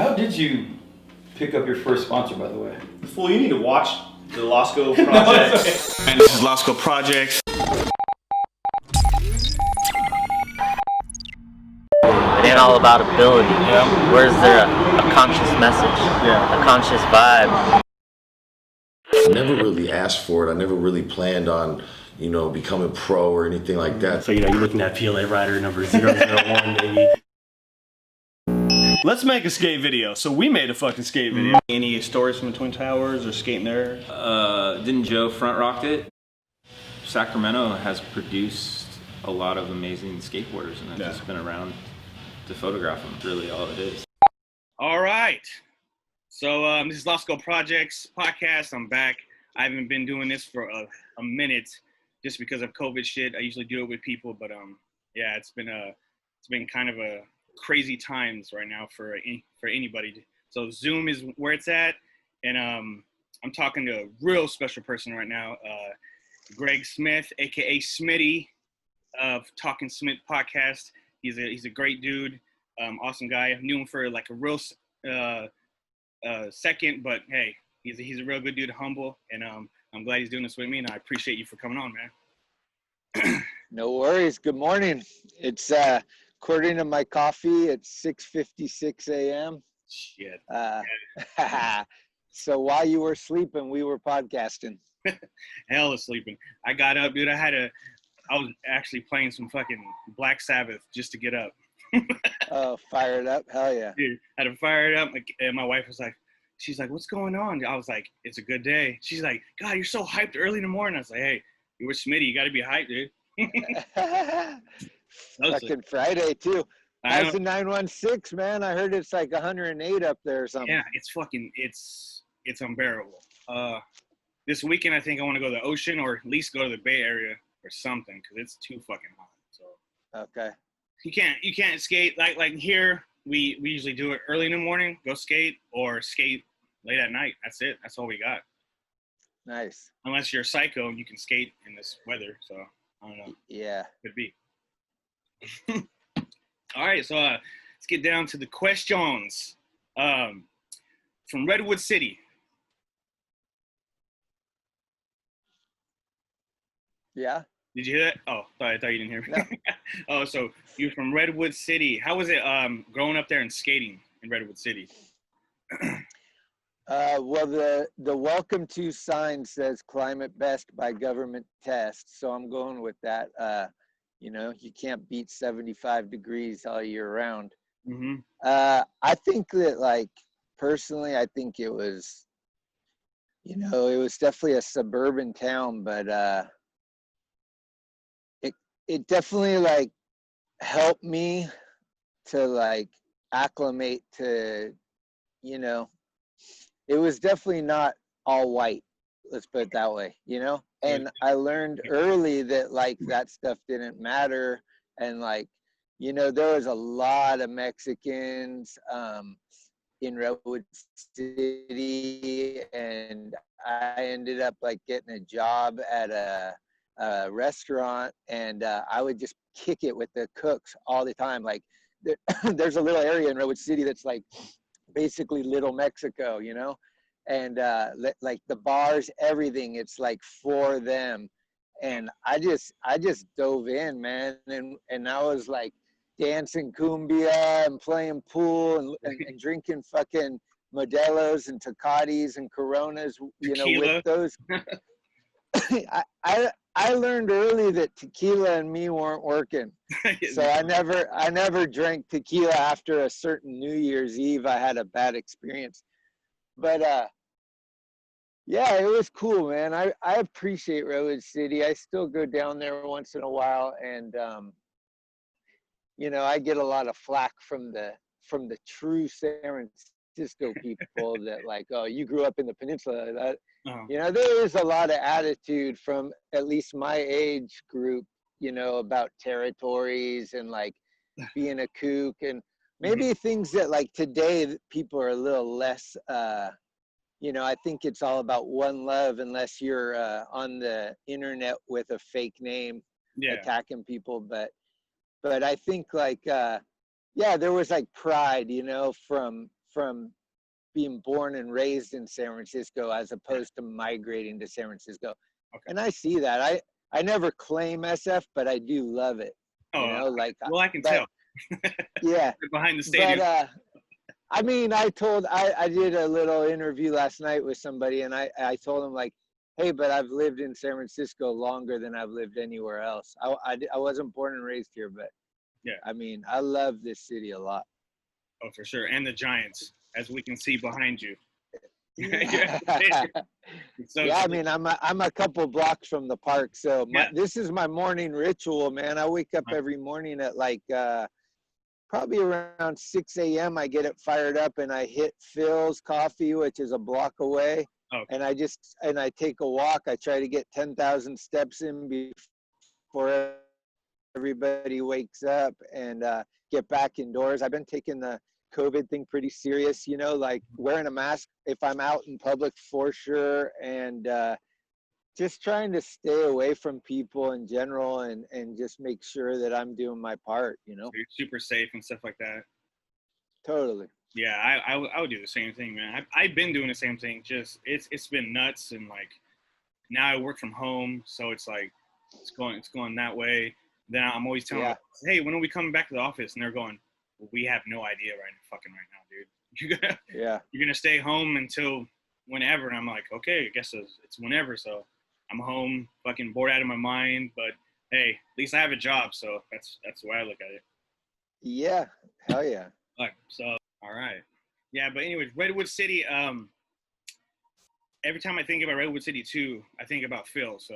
How did you pick up your first sponsor, by the way? Fool, you need to watch the LOSKO Projects. And this is LOSKO Projects. It ain't all about ability. Yeah. Where's there a conscious message? Yeah. A conscious vibe? I never really asked for it. I never really planned on, becoming pro or anything like that. So, you're looking at PLA rider number 001, baby. Let's make a skate video. So we made a fucking skate video. Any stories from the Twin Towers or skating there? Didn't Joe front rocked it? Sacramento has produced a lot of amazing skateboarders, and I've just been around to photograph them. Really, all it is. All right. So this is LOSKO Projects podcast. I'm back. I haven't been doing this for a minute, just because of COVID shit. I usually do it with people, but yeah, it's been kind of a crazy times right now for anybody. So Zoom is where it's at, and I'm talking to a real special person right now, Greg Smith, aka Schmitty, of Talking Smith podcast. He's a great dude, awesome guy. I knew him for like a real second, but hey, he's a real good dude, humble, and I'm glad he's doing this with me, and I appreciate you for coming on, man. No worries. Good morning. It's according to my coffee, it's 6:56 a.m. Shit. So while you were sleeping, we were podcasting. Hell of sleeping. I got up, dude. I was actually playing some fucking Black Sabbath just to get up. Oh, fire it up. Hell yeah. Dude, I had to fire it up. And my wife was like, she's like, what's going on? I was like, it's a good day. She's like, God, you're so hyped early in the morning. I was like, hey, you were Schmitty. You got to be hyped, dude. Fucking Friday too. How's the 916, man? I heard it's like 108 up there or something. Yeah, it's unbearable. This weekend I think I want to go to the ocean, or at least go to the Bay Area or something, because it's too fucking hot. So okay. You can't skate like here. We usually do it early in the morning, go skate, or skate late at night. That's it. That's all we got. Nice. Unless you're a psycho and you can skate in this weather. So I don't know. Yeah. Could be. All right, so let's get down to the questions. From Redwood City. Yeah. Did you hear that? Oh, sorry, I thought you didn't hear me. No. Oh, so you're from Redwood City. How was it growing up there and skating in Redwood City? Well, the welcome to sign says climate best by government test, so I'm going with that. You can't beat 75 degrees all year round. Mm-hmm. I think that, like, personally, I think it was, it was definitely a suburban town, but it definitely, like, helped me to, like, acclimate to, it was definitely not all white, let's put it that way, and I learned early that, like, that stuff didn't matter. And, like, there was a lot of Mexicans in Redwood City, and I ended up, like, getting a job at a restaurant, and I would just kick it with the cooks all the time. Like, there's a little area in Redwood City that's, like, basically Little Mexico, and like the bars, everything, it's like for them. And I just dove in, man, and I was like dancing cumbia and playing pool and drinking fucking Modelos and Tecates and Coronas, Tequila. with those. I learned early that tequila and me weren't working. So I never drank tequila after a certain New Year's Eve. I had a bad experience. But yeah, it was cool, man. I appreciate Redwood City. I still go down there once in a while, and I get a lot of flack from the true San Francisco people that, like, oh, you grew up in the peninsula. That there is a lot of attitude from at least my age group, about territories and, like, being a kook, and maybe things that, like, today people are a little less, I think it's all about one love, unless you're on the internet with a fake name, attacking people. But I think, like, there was, like, pride, from from being born and raised in San Francisco as opposed to migrating to San Francisco. Okay. And I see that. I never claim SF, but I do love it. Oh, you know, like, well, I can tell. Yeah. Behind the stadium. But, I mean, I did a little interview last night with somebody, and I told him, like, hey, but I've lived in San Francisco longer than I've lived anywhere else. I wasn't born and raised here, but yeah, I mean, I love this city a lot. Oh, for sure. And the Giants, as we can see behind you. Yeah, So, yeah, I mean, I'm a couple blocks from the park, so this is my morning ritual, man. I wake up every morning at like probably around 6 a.m. I get it fired up and I hit Phil's Coffee, which is a block away. Okay. And I take a walk. I try to get 10,000 steps in before everybody wakes up and get back indoors. I've been taking the COVID thing pretty serious, you know, like wearing a mask if I'm out in public for sure. And just trying to stay away from people in general and just make sure that I'm doing my part, you know. So you're super safe and stuff like that. Totally. Yeah, I would do the same thing, man. I've been doing the same thing. Just it's been nuts, and like now I work from home, so it's like it's going that way. Then I'm always telling them, hey, when are we coming back to the office? And they're going, well, we have no idea right now, dude. You're gonna stay home until whenever. And I'm like, okay, I guess it's whenever. So I'm home, fucking bored out of my mind. But hey, at least I have a job, so that's the way I look at it. Yeah, hell yeah. So. All right. Yeah, but anyways, Redwood City, every time I think about Redwood City 2, I think about Phil. So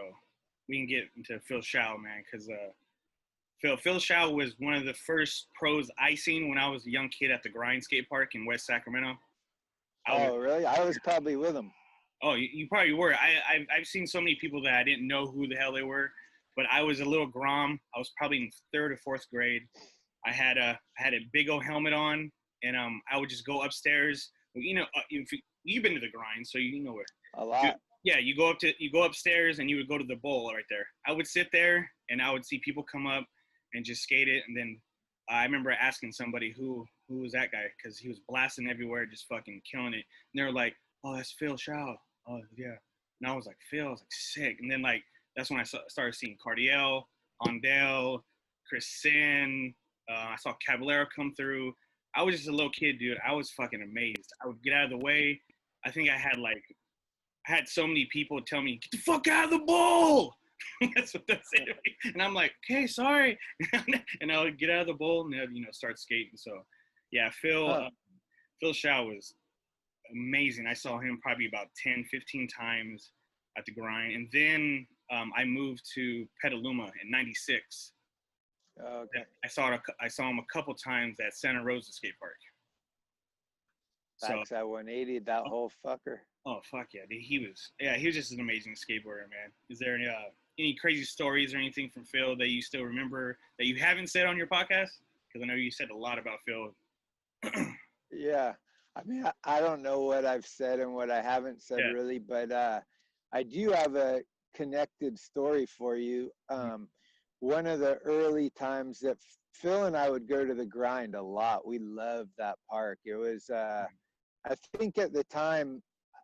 we can get into Phil Shao, man, because Phil Shao was one of the first pros I seen when I was a young kid at the Grind skate park in West Sacramento. Really? I was probably with him. Oh, you probably were. I've seen so many people that I didn't know who the hell they were, but I was a little grom. I was probably in 3rd or 4th grade. I had a big old helmet on. And I would just go upstairs. You know, you've been to the Grind, so you know where. A lot. You go upstairs, and you would go to the bowl right there. I would sit there, and I would see people come up and just skate it. And then I remember asking somebody who was that guy, because he was blasting everywhere, just fucking killing it. And they were like, "Oh, that's Phil Shao." Oh yeah. And I was like, "Phil," I was like, "Sick." And then like that's when I started seeing Cardiel, Ondale, Chris Sin. I saw Caballero come through. I was just a little kid, dude. I was fucking amazed. I would get out of the way. I think I had so many people tell me, "Get the fuck out of the bowl." That's what they say to me. And I'm like, "Okay, sorry." And I would get out of the bowl and then, start skating. So, yeah, Phil Shao was amazing. I saw him probably about 10, 15 times at the Grind. And then I moved to Petaluma in 96. Okay. I saw him a couple times at Santa Rosa Skate Park. Backs at 180, that whole fucker. Oh fuck yeah, dude. He was just an amazing skateboarder, man. Is there any crazy stories or anything from Phil that you still remember that you haven't said on your podcast? Because I know you said a lot about Phil. Yeah, I mean, I don't know what I've said and what I haven't said really, but I do have a connected story for you. One of the early times that Phil and I would go to the Grind a lot. We loved that park. It was, I think at the time,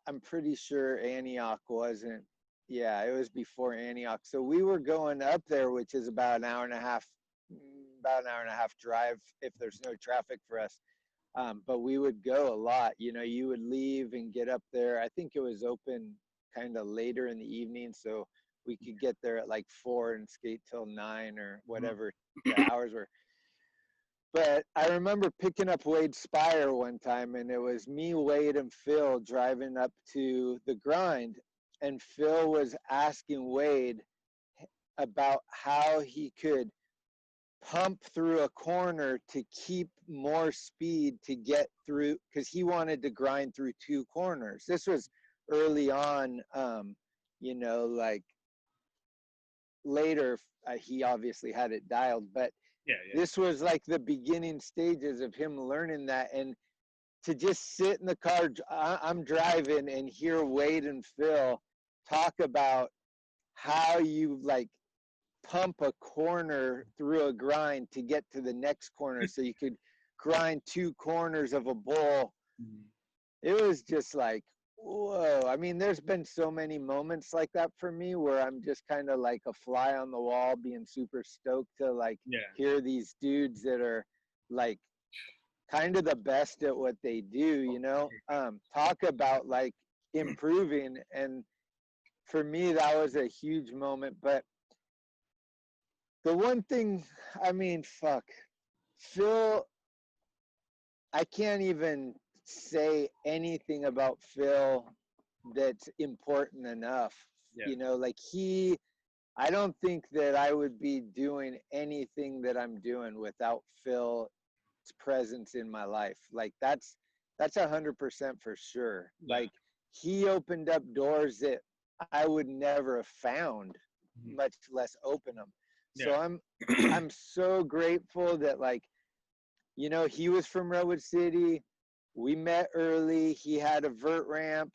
I'm pretty sure Antioch wasn't. Yeah, it was before Antioch. So we were going up there, which is about an hour and a half drive if there's no traffic for us. But we would go a lot. You would leave and get up there. I think it was open kind of later in the evening, so we could get there at like 4 and skate till 9 or whatever the hours were. But I remember picking up Wade Spire one time, and it was me, Wade, and Phil driving up to the Grind, and Phil was asking Wade about how he could pump through a corner to keep more speed to get through, because he wanted to grind through 2 corners. This was early on, like later he obviously had it dialed, but this was like the beginning stages of him learning that. And to just sit in the car, I'm driving, and hear Wade and Phil talk about how you like pump a corner through a grind to get to the next corner, so you could grind 2 corners of a bowl it was just like, whoa. I mean, there's been so many moments like that for me where I'm just kind of like a fly on the wall, being super stoked to like hear these dudes that are like kind of the best at what they do, you know, talk about like improving. And for me, that was a huge moment. But the one thing, I mean, fuck, Phil, I can't even say anything about Phil that's important enough. You know, like I don't think that I would be doing anything that I'm doing without Phil's presence in my life. Like that's 100% for sure. Like he opened up doors that I would never have found, much less open them. So I'm so grateful that, like, you know, he was from Redwood City. We met early. He had a vert ramp.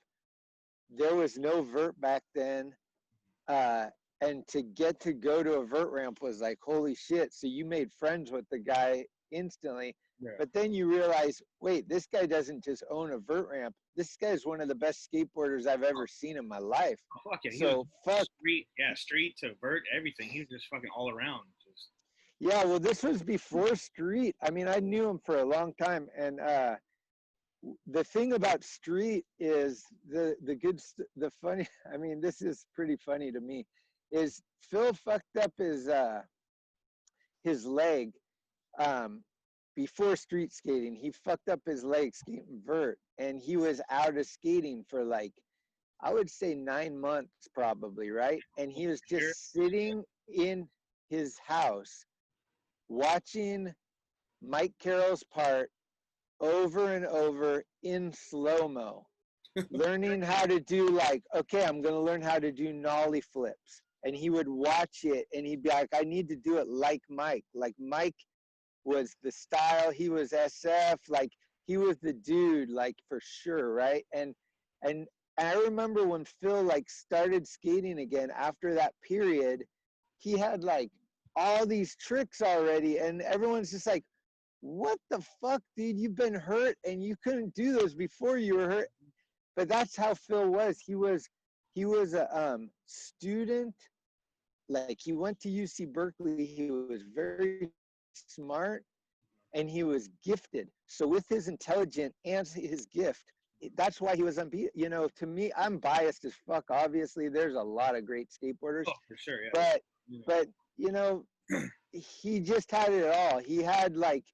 There was no vert back then. And to get to go to a vert ramp was like, holy shit. So you made friends with the guy instantly. But then you realize, wait, this guy doesn't just own a vert ramp. This guy is one of the best skateboarders I've ever seen in my life. Oh, fuck yeah. So fuck. Street to vert, everything. He was just fucking all around. Yeah, well, this was before street. I mean, I knew him for a long time. And the thing about street is the funny, I mean, this is pretty funny to me, is Phil fucked up his leg before street skating. He fucked up his leg skating vert, and he was out of skating for like, I would say 9 months probably, right? And he was just sitting in his house watching Mike Carroll's part over and over in slow-mo, learning how to do like, okay, I'm going to learn how to do nollie flips. And he would watch it and he'd be like, I need to do it like Mike. Like Mike was the style. He was SF. Like he was the dude, like for sure. Right. And I remember when Phil like started skating again after that period, he had like all these tricks already. And everyone's just like, what the fuck, dude? You've been hurt and you couldn't do those before you were hurt. But that's how Phil was. He was a student. Like he went to UC Berkeley. He was very smart and he was gifted. So with his intelligence and his gift, that's why he was unbeatable. You know, to me, I'm biased as fuck. Obviously, there's a lot of great skateboarders. Oh, for sure, yeah. But you know, he just had it all. He had like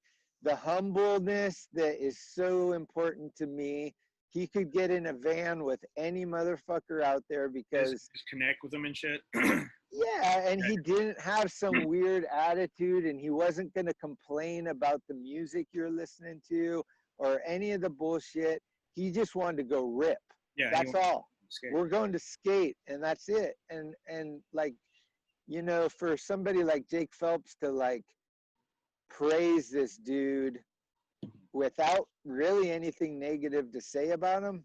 the humbleness that is so important to me. He could get in a van with any motherfucker out there because just connect with them and shit. Yeah, and he didn't have some weird attitude, and he wasn't going to complain about the music you're listening to or any of the bullshit. He just wanted to go rip. Yeah, that's all. We're going to skate, and that's it. And like, you know, for somebody like Jake Phelps to like praise this dude without really anything negative to say about him,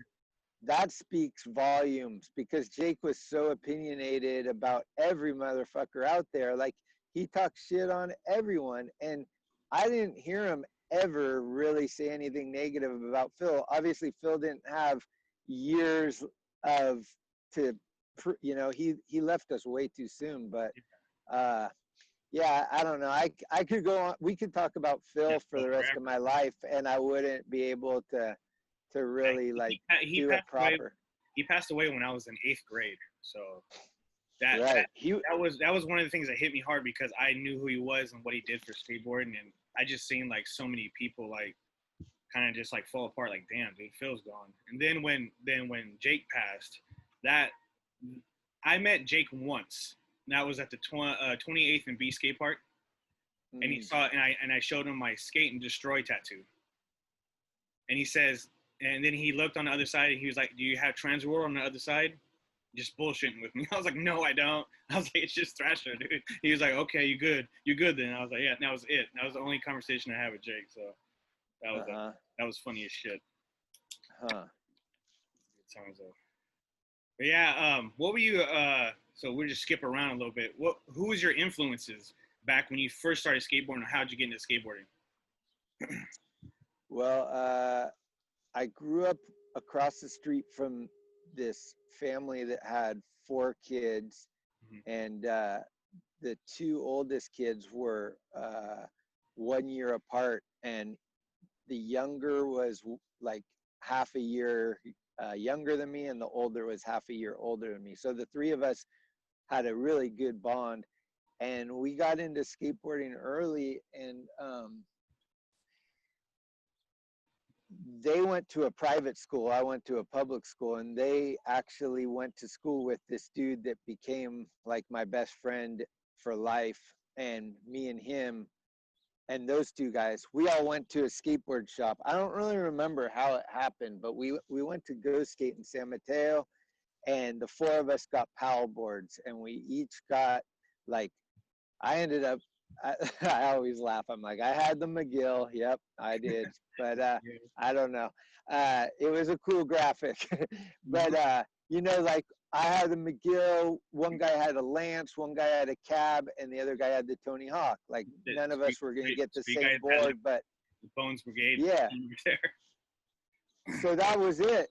that speaks volumes, because Jake was so opinionated about every motherfucker out there. Like, he talked shit on everyone, and I didn't hear him ever really say anything negative about Phil. Obviously, Phil didn't have years of you know, he left us way too soon, but yeah, I don't know. I could go on. We could talk about Phil for the rest of my life, and I wouldn't be able to really like do it proper. He passed away when I was in 8th grade, so that was one of the things that hit me hard, because I knew who he was and what he did for skateboarding, and I just seen like so many people like kind of just like fall apart. Like, damn, dude, Phil's gone. And then when Jake passed, that I met Jake once. And that was at the 28th and B skate park, and he saw, and I showed him my skate and destroy tattoo. And he says, and then he looked on the other side and he was like, "Do you have Trans World on the other side?" Just bullshitting with me. I was like, "No, I don't." I was like, "It's just Thrasher, dude." He was like, "Okay, you good then." I was like, "Yeah." And that was it. That was the only conversation I had with Jake. So that was that was funny as shit. But yeah, what were you? So we'll just skip around a little bit. Who was your influences back when you first started skateboarding, or how'd you get into skateboarding? Well, I I grew up across the street from this family that had 4 kids, and the 2 oldest kids were 1 year apart, and the younger was like half a year younger than me, and the older was half a year older than me. So the 3 of us had a really good bond, and we got into skateboarding early, and they went to a private school, I went to a public school, and they actually went to school with this dude that became like my best friend for life. And me and him and those 2 guys, we all went to a skateboard shop. I don't really remember how it happened, but we went to go skate in San Mateo, and the 4 of us got paddle boards, and we each got like, I ended up, I always laugh. I'm like, I had the McGill. Yep, I did. But I don't know. It was a cool graphic. But, you know, like I had the McGill. One guy had a Lance. One guy had a Cab. And the other guy had the Tony Hawk. Like none of us were going to get the same board. But the Bones Brigade. Yeah. So that was it.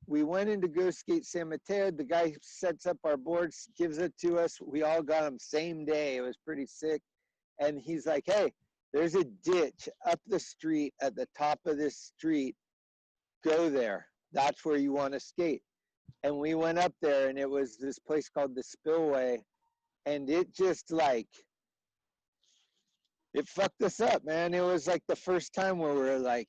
We went in to go skate San Mateo. The guy sets up our boards, gives it to us. We all got them same day. It was pretty sick. And he's like, hey, there's a ditch up the street at the top of this street. Go there. That's where you want to skate. And we went up there, and it was this place called the Spillway. And it just like, it fucked us up, man. It was like the first time where we were like,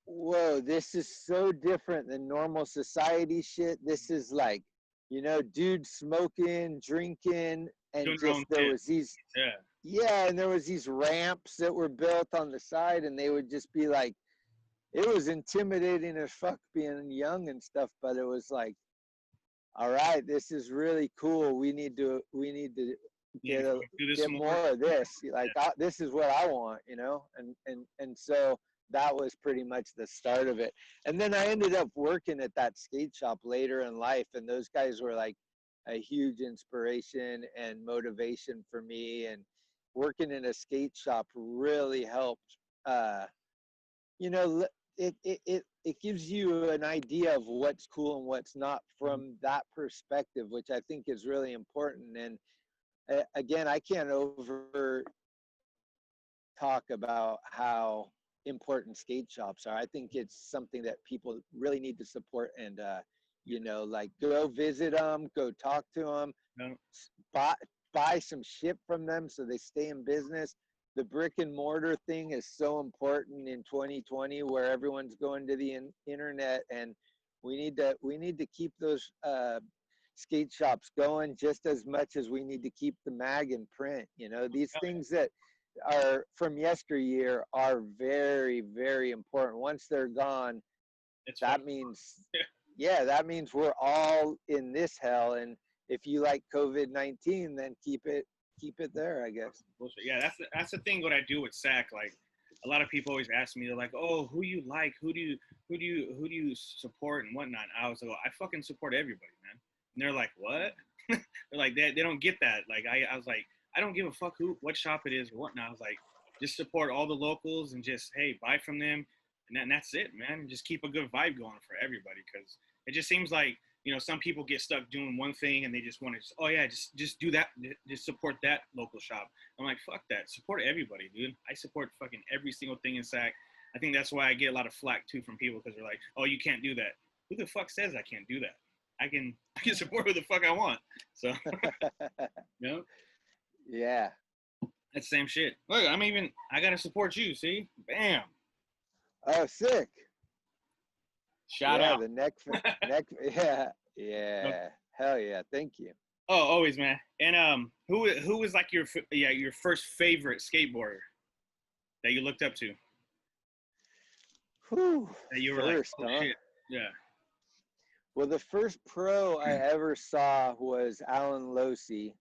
whoa, this is so different than normal society shit. This is like, you know, dudes smoking, drinking, and just there was these, and there was these ramps that were built on the side, and they would just be like, it was intimidating as fuck being young and stuff, but it was like, all right, this is really cool. We need to get more of this. Like, this is what I want, you know? And so that was pretty much the start of it. And then I ended up working at that skate shop later in life, and those guys were like a huge inspiration and motivation for me. And working in a skate shop really helped. You know, it gives you an idea of what's cool and what's not from that perspective, which I think is really important. And again, I can't over talk about how important skate shops are. I think it's something that people really need to support, and you know, like go visit them, go talk to them, buy some shit from them so they stay in business. The brick and mortar thing is so important in 2020, where everyone's going to the internet, and we need to keep those skate shops going just as much as we need to keep the mag in print. You know, these things that are from yesteryear are very, very important. Once they're gone, that means that means we're all in this hell. And if you like COVID-19, then keep it there, I guess. Yeah, that's the thing. What I do with SAC, like a lot of people always ask me, they're like, "Oh, who you like? Who do you support and whatnot?" I was like, I fucking support everybody, man. And they're like, "What?" They're like, they don't get that. Like I was like, I don't give a fuck what shop it is or whatnot. I was like, just support all the locals and just, hey, buy from them, and that's it, man. And just keep a good vibe going for everybody, because it just seems like, you know, some people get stuck doing one thing and they just want to just do that, just support that local shop. I'm like, fuck that. Support everybody, dude. I support fucking every single thing in SAC. I think that's why I get a lot of flack too from people, because they're like, oh, you can't do that. Who the fuck says I can't do that? I can support who the fuck I want. So, you know? Yeah. That's the same shit. Look, I gotta support you, see? Bam. Oh, sick. Shout out. The neck, yeah. Hell yeah, thank you. Oh, always, man. And who was like your first favorite skateboarder that you looked up to? Whew. That you were first, like, oh, shit. Yeah. Well, the first pro I ever saw was Alan Losey.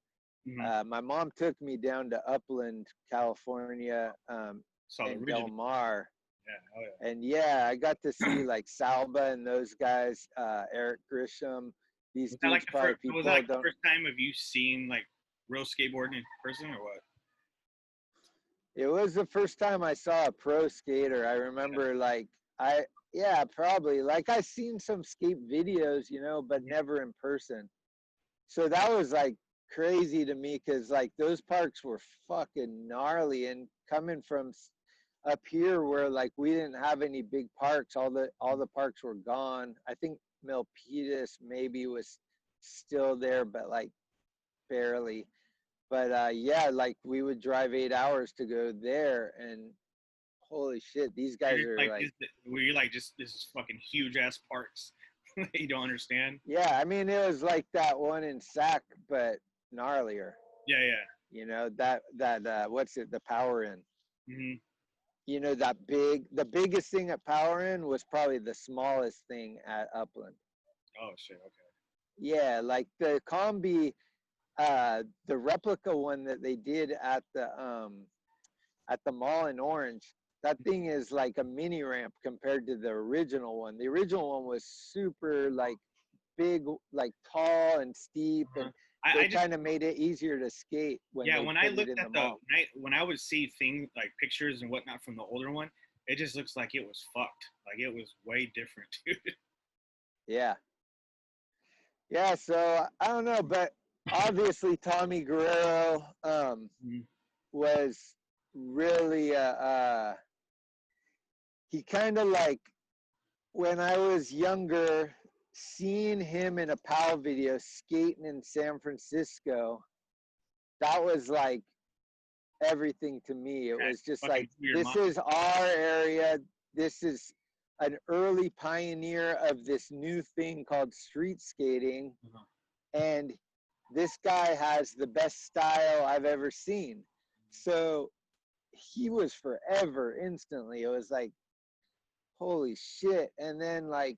Mm-hmm. My mom took me down to Upland, California, in Del Mar. Yeah, oh yeah. And yeah, I got to see like Salba and those guys, Eric Grisham. These dudes was that like the first time of you seeing like real skateboarding in person, or what? It was the first time I saw a pro skater. I remember like Yeah, probably. Like I seen some skate videos, you know, but never in person. So that was like crazy to me because like those parks were fucking gnarly, and coming from up here where like we didn't have any big parks, all the parks were gone. I think Milpitas maybe was still there, but like barely. But yeah, like we would drive 8 hours to go there, and holy shit, these guys are like were you like just this is fucking huge ass parks that you don't understand? yeah, I mean it was like that one in Sac, but gnarlier. Yeah, yeah. You know, that what's it, the Power Inn. Mm-hmm. You know, the biggest thing at Power Inn was probably the smallest thing at Upland. Oh shit, okay. Yeah, like the combi, the replica one that they did at the mall in Orange, that thing is like a mini ramp compared to the original one. The original one was super like big, like tall and steep, and they kind of made it easier to skate when when I looked at mall. when I would see things like pictures and whatnot from the older one, it just looks like it was fucked. Like it was way different, dude. Yeah. Yeah, so I don't know, but obviously Tommy Guerrero was really he kind of like, when I was younger, seeing him in a PAL video skating in San Francisco, that was like everything to me. It was just like, this is our area. This is an early pioneer of this new thing called street skating. And this guy has the best style I've ever seen. So he was forever instantly. It was like, holy shit. And then like,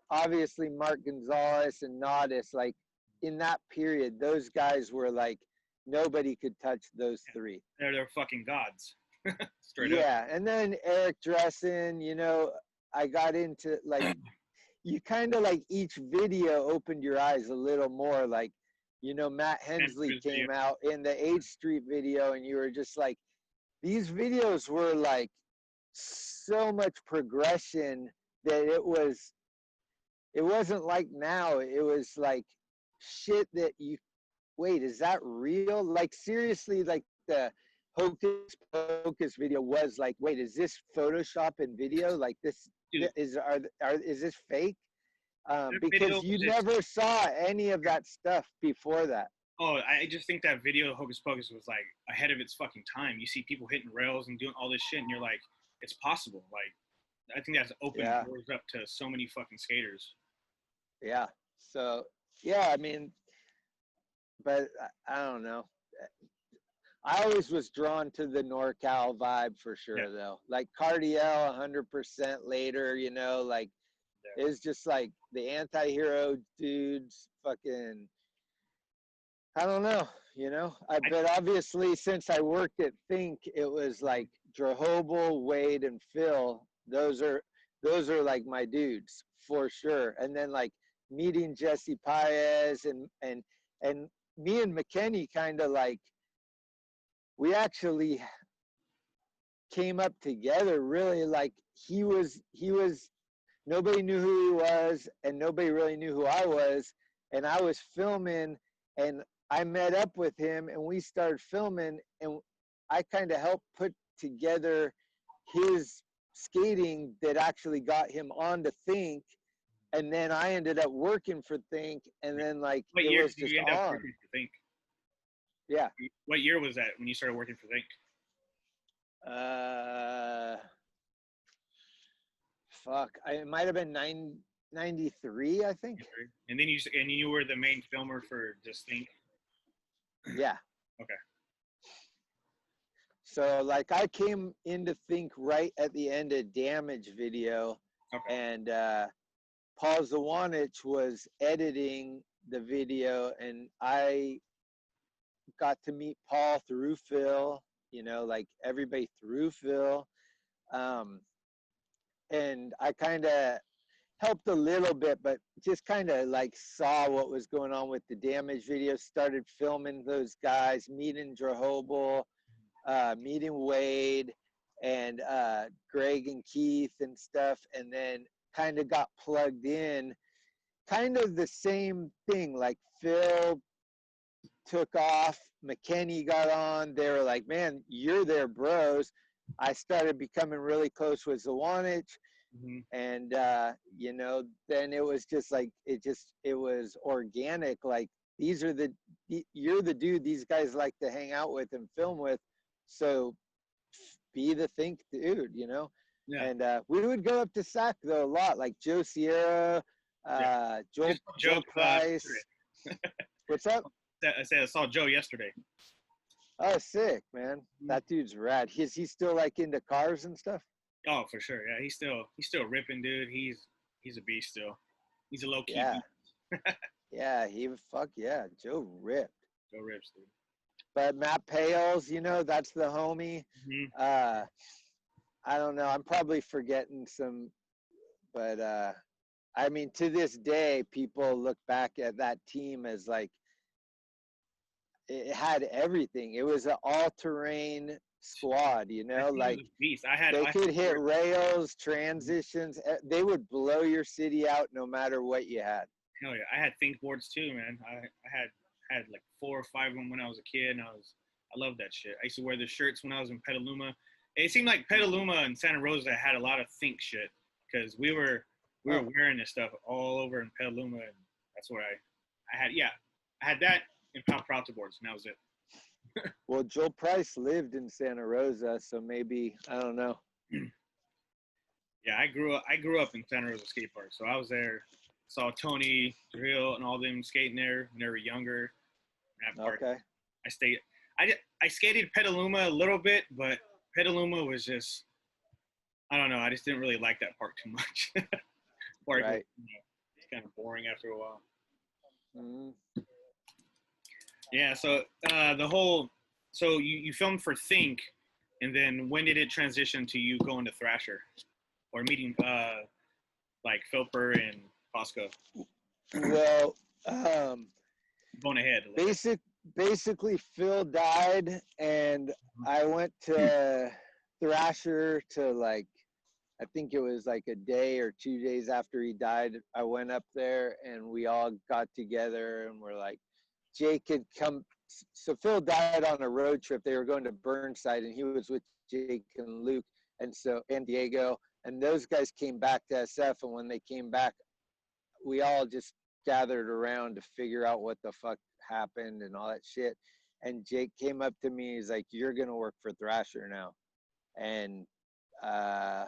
obviously Mark Gonzalez and Nodis, like in that period, those guys were like, nobody could touch those three. They're fucking gods. Straight up. Yeah, And then Eric Dressen, you know, I got into like, you kind of like each video opened your eyes a little more. Like, you know, Matt Hensley came out in the 8th Street video, and you were just like, these videos were like so much progression that it wasn't like now. It was like shit that you, wait, is that real? Like seriously, like the Hocus Pocus video was like, wait, is this Photoshop in video? Like this is this fake? Because you never saw any of that stuff before that. Oh, I just think that video Hocus Pocus was like ahead of its fucking time. You see people hitting rails and doing all this shit, and you're like, it's possible. Like, I think that's opened doors up to so many fucking skaters. Yeah. So yeah, I mean, but I don't know. I always was drawn to the NorCal vibe for sure, though. Like Cardiel, 100% later, you know, like it's just like the anti-hero dudes, fucking. I don't know, you know. But obviously, since I worked at Think, it was like Drehobel, Wade, and Phil. Those are like my dudes for sure. And then like meeting Jesse Paez and me and McKenny kind of like, we actually came up together really. Like he was, nobody knew who he was and nobody really knew who I was. And I was filming and I met up with him and we started filming, and I kind of helped put together his skating that actually got him on to Think. And then I ended up working for Think, and then like what it year was did just you end up on. working for Think? Yeah. What year was that when you started working for Think? It might have been 93, I think. And then you were the main filmer for just Think. Yeah. Okay. So like I came into Think right at the end of Damage video, and Paul Zawanich was editing the video, and I got to meet Paul through Phil, you know, like everybody through Phil. And I kind of helped a little bit, but just kind of like saw what was going on with the Damage video, started filming those guys, meeting Drehobel, meeting Wade, and Greg and Keith and stuff, and then kind of got plugged in, kind of the same thing. Like Phil took off, McKinney got on. They were like, man, you're their bros. I started becoming really close with Zawanich. And you know, then it was just like it was organic. Like, you're the dude these guys like to hang out with and film with, so be the think dude, you know. Yeah. And we would go up to Sac though a lot, like Joe Sierra, Joe Price. What's up? I said I saw Joe yesterday. Oh, sick, man. That dude's rad. Is he still like into cars and stuff? Oh, for sure. Yeah, he's still ripping, dude. He's a beast still. He's a low key. Yeah. Yeah, Joe ripped. Joe rips, dude. But Matt Pales, you know, that's the homie. I don't know. I'm probably forgetting some, but I mean, to this day, people look back at that team as like, it had everything. It was an all-terrain squad, you know, like beast. They could hit rails, transitions. They would blow your city out no matter what you had. Hell yeah, I had thinkboards too, man. I had like 4 or 5 of them when I was a kid, and I loved that shit. I used to wear the shirts when I was in Petaluma. It seemed like Petaluma and Santa Rosa had a lot of think shit, because we were wearing this stuff all over in Petaluma, and that's where I had that and Phelper boards, and that was it. Well, Joel Price lived in Santa Rosa, so maybe, I don't know. Yeah, I grew up in Santa Rosa skate park, so I was there. Saw Tony, Drill, and all them skating there when they were younger. That park. Okay. I skated Petaluma a little bit, but Petaluma was just, I don't know, I just didn't really like that park too much. Park, right. It's kind of boring after a while. Mm-hmm. Yeah, so so you filmed for Think, and then when did it transition to you going to Thrasher, or meeting like Phelper and Costco? Well, going ahead. Basically, Phil died, and I went to Thrasher to, like, I think it was like a day or 2 days after he died. I went up there, and we all got together, and we're like, Jake had come. So Phil died on a road trip. They were going to Burnside, and he was with Jake and Luke, and Diego, and those guys came back to SF. And when they came back, we all just gathered around to figure out what the fuck happened and all that shit. And Jake came up to me. He's like, "You're gonna work for Thrasher now." And so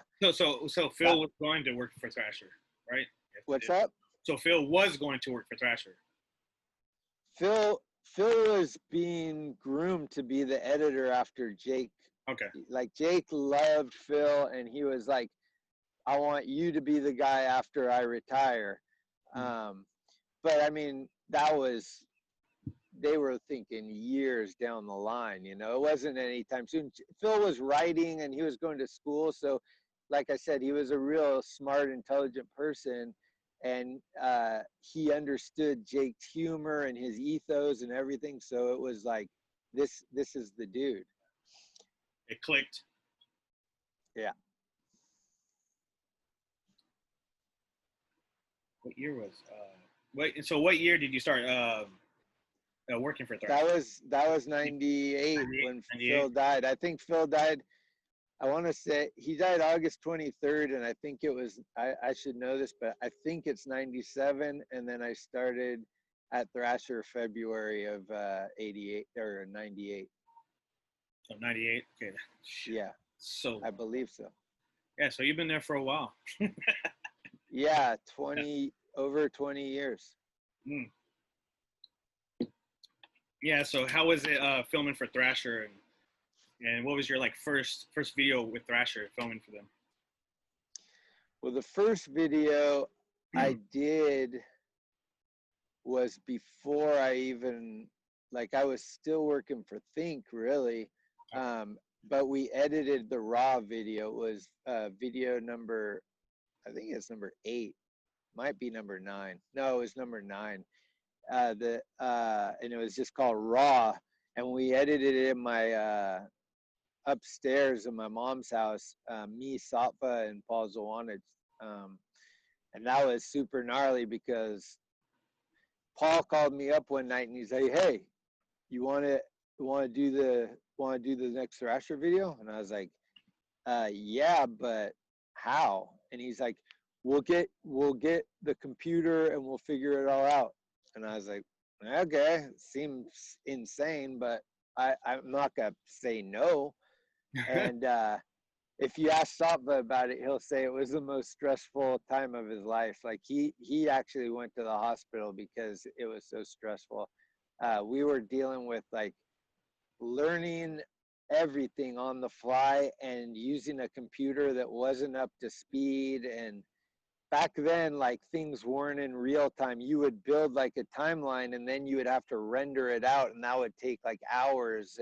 Phil was going to work for Thrasher, right? What's up? So Phil was going to work for Thrasher. Phil was being groomed to be the editor after Jake. Okay. Like, Jake loved Phil, and he was like, "I want you to be the guy after I retire." But I mean, they were thinking years down the line, you know. It wasn't anytime soon. Phil was writing, and he was going to school, so like I said, he was a real smart, intelligent person. And he understood Jake's humor and his ethos and everything. So it was like, this is the dude. It clicked. Yeah. What year was? So what year did you start working for Thrasher? That was 98 when 98. Phil died. I think Phil died. I want to say he died August 23rd, and I think it was, I should know this, but I think it's 97, and then I started at Thrasher February of 88 or 98. So 98, okay. Yeah. So I believe so. Yeah, so you've been there for a while. Yeah, over 20 years. Yeah, so how was it filming for Thrasher, and what was your like first video with Thrasher filming for them? Well, the first video I did was before I even, like, I was still working for Think, really. But we edited the raw video. It was video number, I think it's number 8, might be number 9. No, it was number 9. And it was just called Raw, and we edited it in my upstairs in my mom's house, me, Satva, and Paul Zawanich. And that was super gnarly because Paul called me up one night and he's like, "Hey, you want to do the next Thrasher video?" And I was like, "Yeah, but how?" And he's like, we'll get the computer and we'll figure it all out." And I was like, "Okay, seems insane, but I'm not gonna say no." And if you ask Satva about it, he'll say it was the most stressful time of his life. Like he actually went to the hospital because it was so stressful. We were dealing with like learning everything on the fly and using a computer that wasn't up to speed. And back then, like things weren't in real time. You would build like a timeline and then you would have to render it out, and that would take like hours,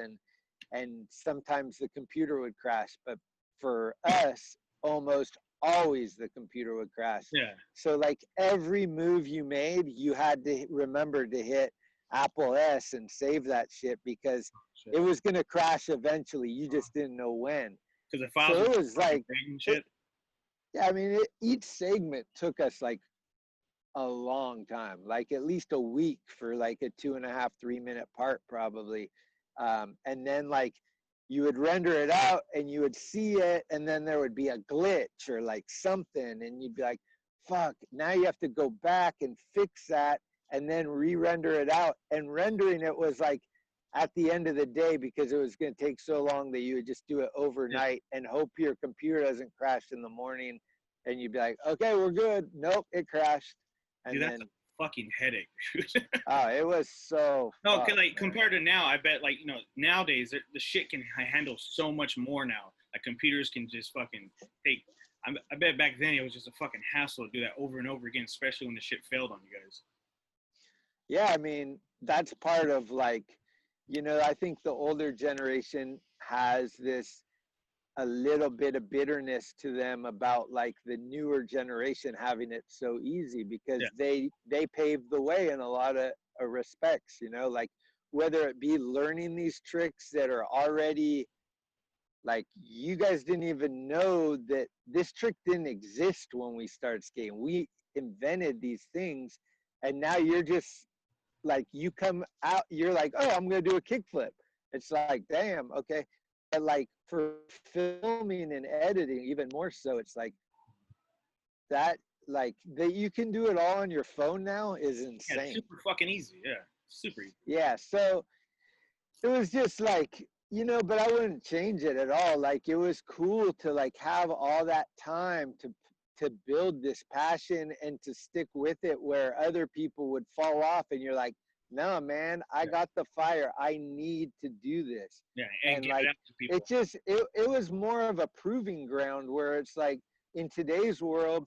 and sometimes the computer would crash. But for us, almost always the computer would crash. Yeah. So like every move you made, you had to remember to hit Apple S and save that shit because it was going to crash eventually. You just didn't know when. Because the files So it was like, shit. yeah, I mean, each segment took us like a long time, like at least a week for like a 2.5, 3 minute part probably. And then like you would render it out and you would see it, and then there would be a glitch or like something, and you'd be like, fuck, now you have to go back and fix that and then re-render it out. And rendering it was like at the end of the day, because it was going to take so long, that you would just do it overnight and hope your computer doesn't crash in the morning, and you'd be like, okay, we're good. Nope, it crashed. And Dude, then that's a fucking headache. oh, it was so No, fucked, cause like man. compared to now, I bet like, you know, nowadays the shit can handle so much more now. Like computers can just fucking take. I bet back then it was just a fucking hassle to do that over and over again, especially when the shit failed on you guys. Yeah, I mean, that's part of like, you know, I think the older generation has this a little bit of bitterness to them about like the newer generation having it so easy, because they paved the way in a lot of respects, you know, like whether it be learning these tricks that are already like, you guys didn't even know that this trick didn't exist when we started skating. We invented these things, and now you're just like, you come out, you're like, oh, I'm gonna do a kickflip. It's like, damn, okay. And like for filming and editing, even more so, it's like that, like that you can do it all on your phone now is insane. Yeah, super fucking easy. Yeah, super easy. Yeah, so it was just like, you know, but I wouldn't change it at all. Like it was cool to like have all that time to build this passion and to stick with it, where other people would fall off and you're like, no, man, I got the fire. I need to do this. Yeah, and get like it out to people. it just it was more of a proving ground, where it's like in today's world,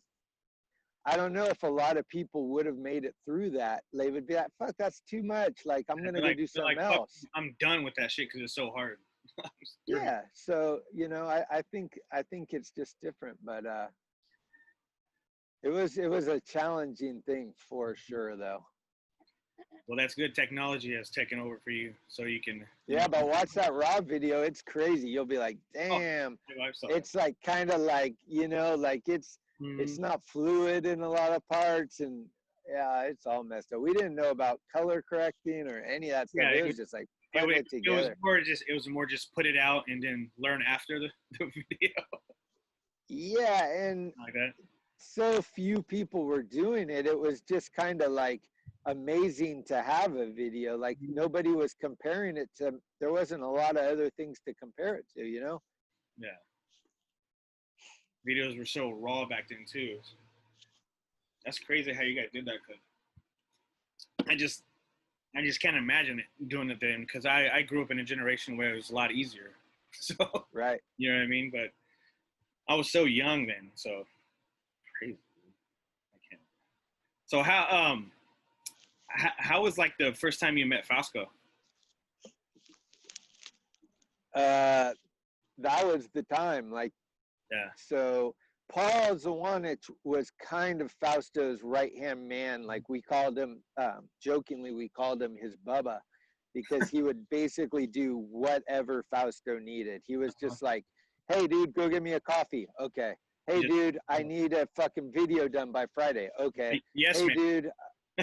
I don't know if a lot of people would have made it through that. They would be like, fuck, that's too much. Like, I'm going to go do something else. I'm done with that shit because it's so hard. Yeah. So, you know, I think it's just different, but it was a challenging thing for sure, though. Well, that's good. Technology has taken over for you, so you can. Yeah, but watch that raw video. It's crazy. You'll be like, damn. It's like kind of like, you know, like it's not fluid in a lot of parts, and yeah, it's all messed up. We didn't know about color correcting or any of that stuff. It was just like putting it together. It was more just put it out and then learn after the video. Yeah, and like that. So few people were doing it. It was just kind of like amazing to have a video. Like nobody was comparing it to. There wasn't a lot of other things to compare it to, you know. Yeah. Videos were so raw back then too. That's crazy how you guys did that. Cause I just can't imagine it doing it then, because I grew up in a generation where it was a lot easier. So right, you know what I mean. But I was so young then, so crazy. I can't. So how was like the first time you met Fosco? That was the time, like. Yeah. So Paul Zawanich was kind of Fausto's right-hand man. Like we called him, jokingly, we called him his Bubba. because he would basically do whatever Fausto needed. He was just like, hey, dude, go get me a coffee. Okay. Hey, dude, I need a fucking video done by Friday. Okay. Yes, hey, man. dude.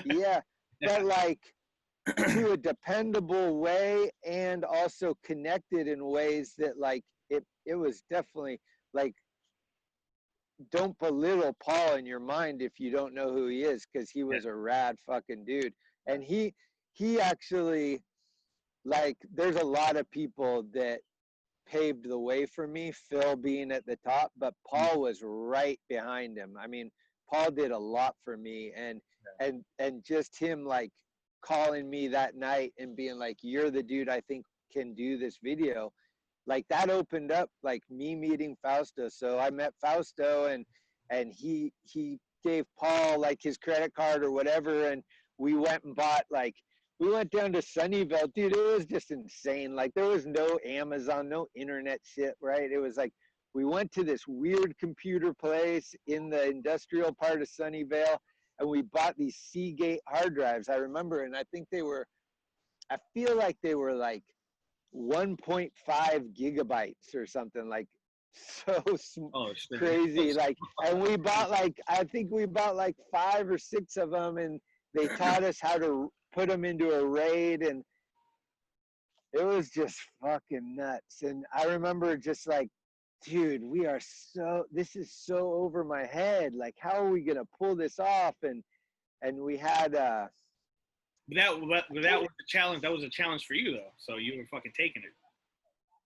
Yeah. But like to a dependable way, and also connected in ways that like it was definitely like, don't belittle Paul in your mind if you don't know who he is, because he was a rad fucking dude. And he actually, like, there's a lot of people that paved the way for me, Phil being at the top, but Paul was right behind him. I mean, Paul did a lot for me, and just him like calling me that night and being like, you're the dude I think can do this video. Like that opened up like me meeting Fausto. So I met Fausto, and he gave Paul like his credit card or whatever, and we went and bought like, we went down to Sunnyvale, dude. It was just insane. Like there was no Amazon, no internet shit, right? It was like we went to this weird computer place in the industrial part of Sunnyvale, and we bought these Seagate hard drives. I remember, and I think I feel like they were like 1.5 gigabytes or something, like so crazy. Like, and we bought like, I think we bought like 5 or 6 of them, and they taught us how to put them into a RAID, and it was just fucking nuts. And I remember just like, dude, this is so over my head. Like, how are we gonna pull this off? And we had that was the challenge. That was a challenge for you though. So you were fucking taking it.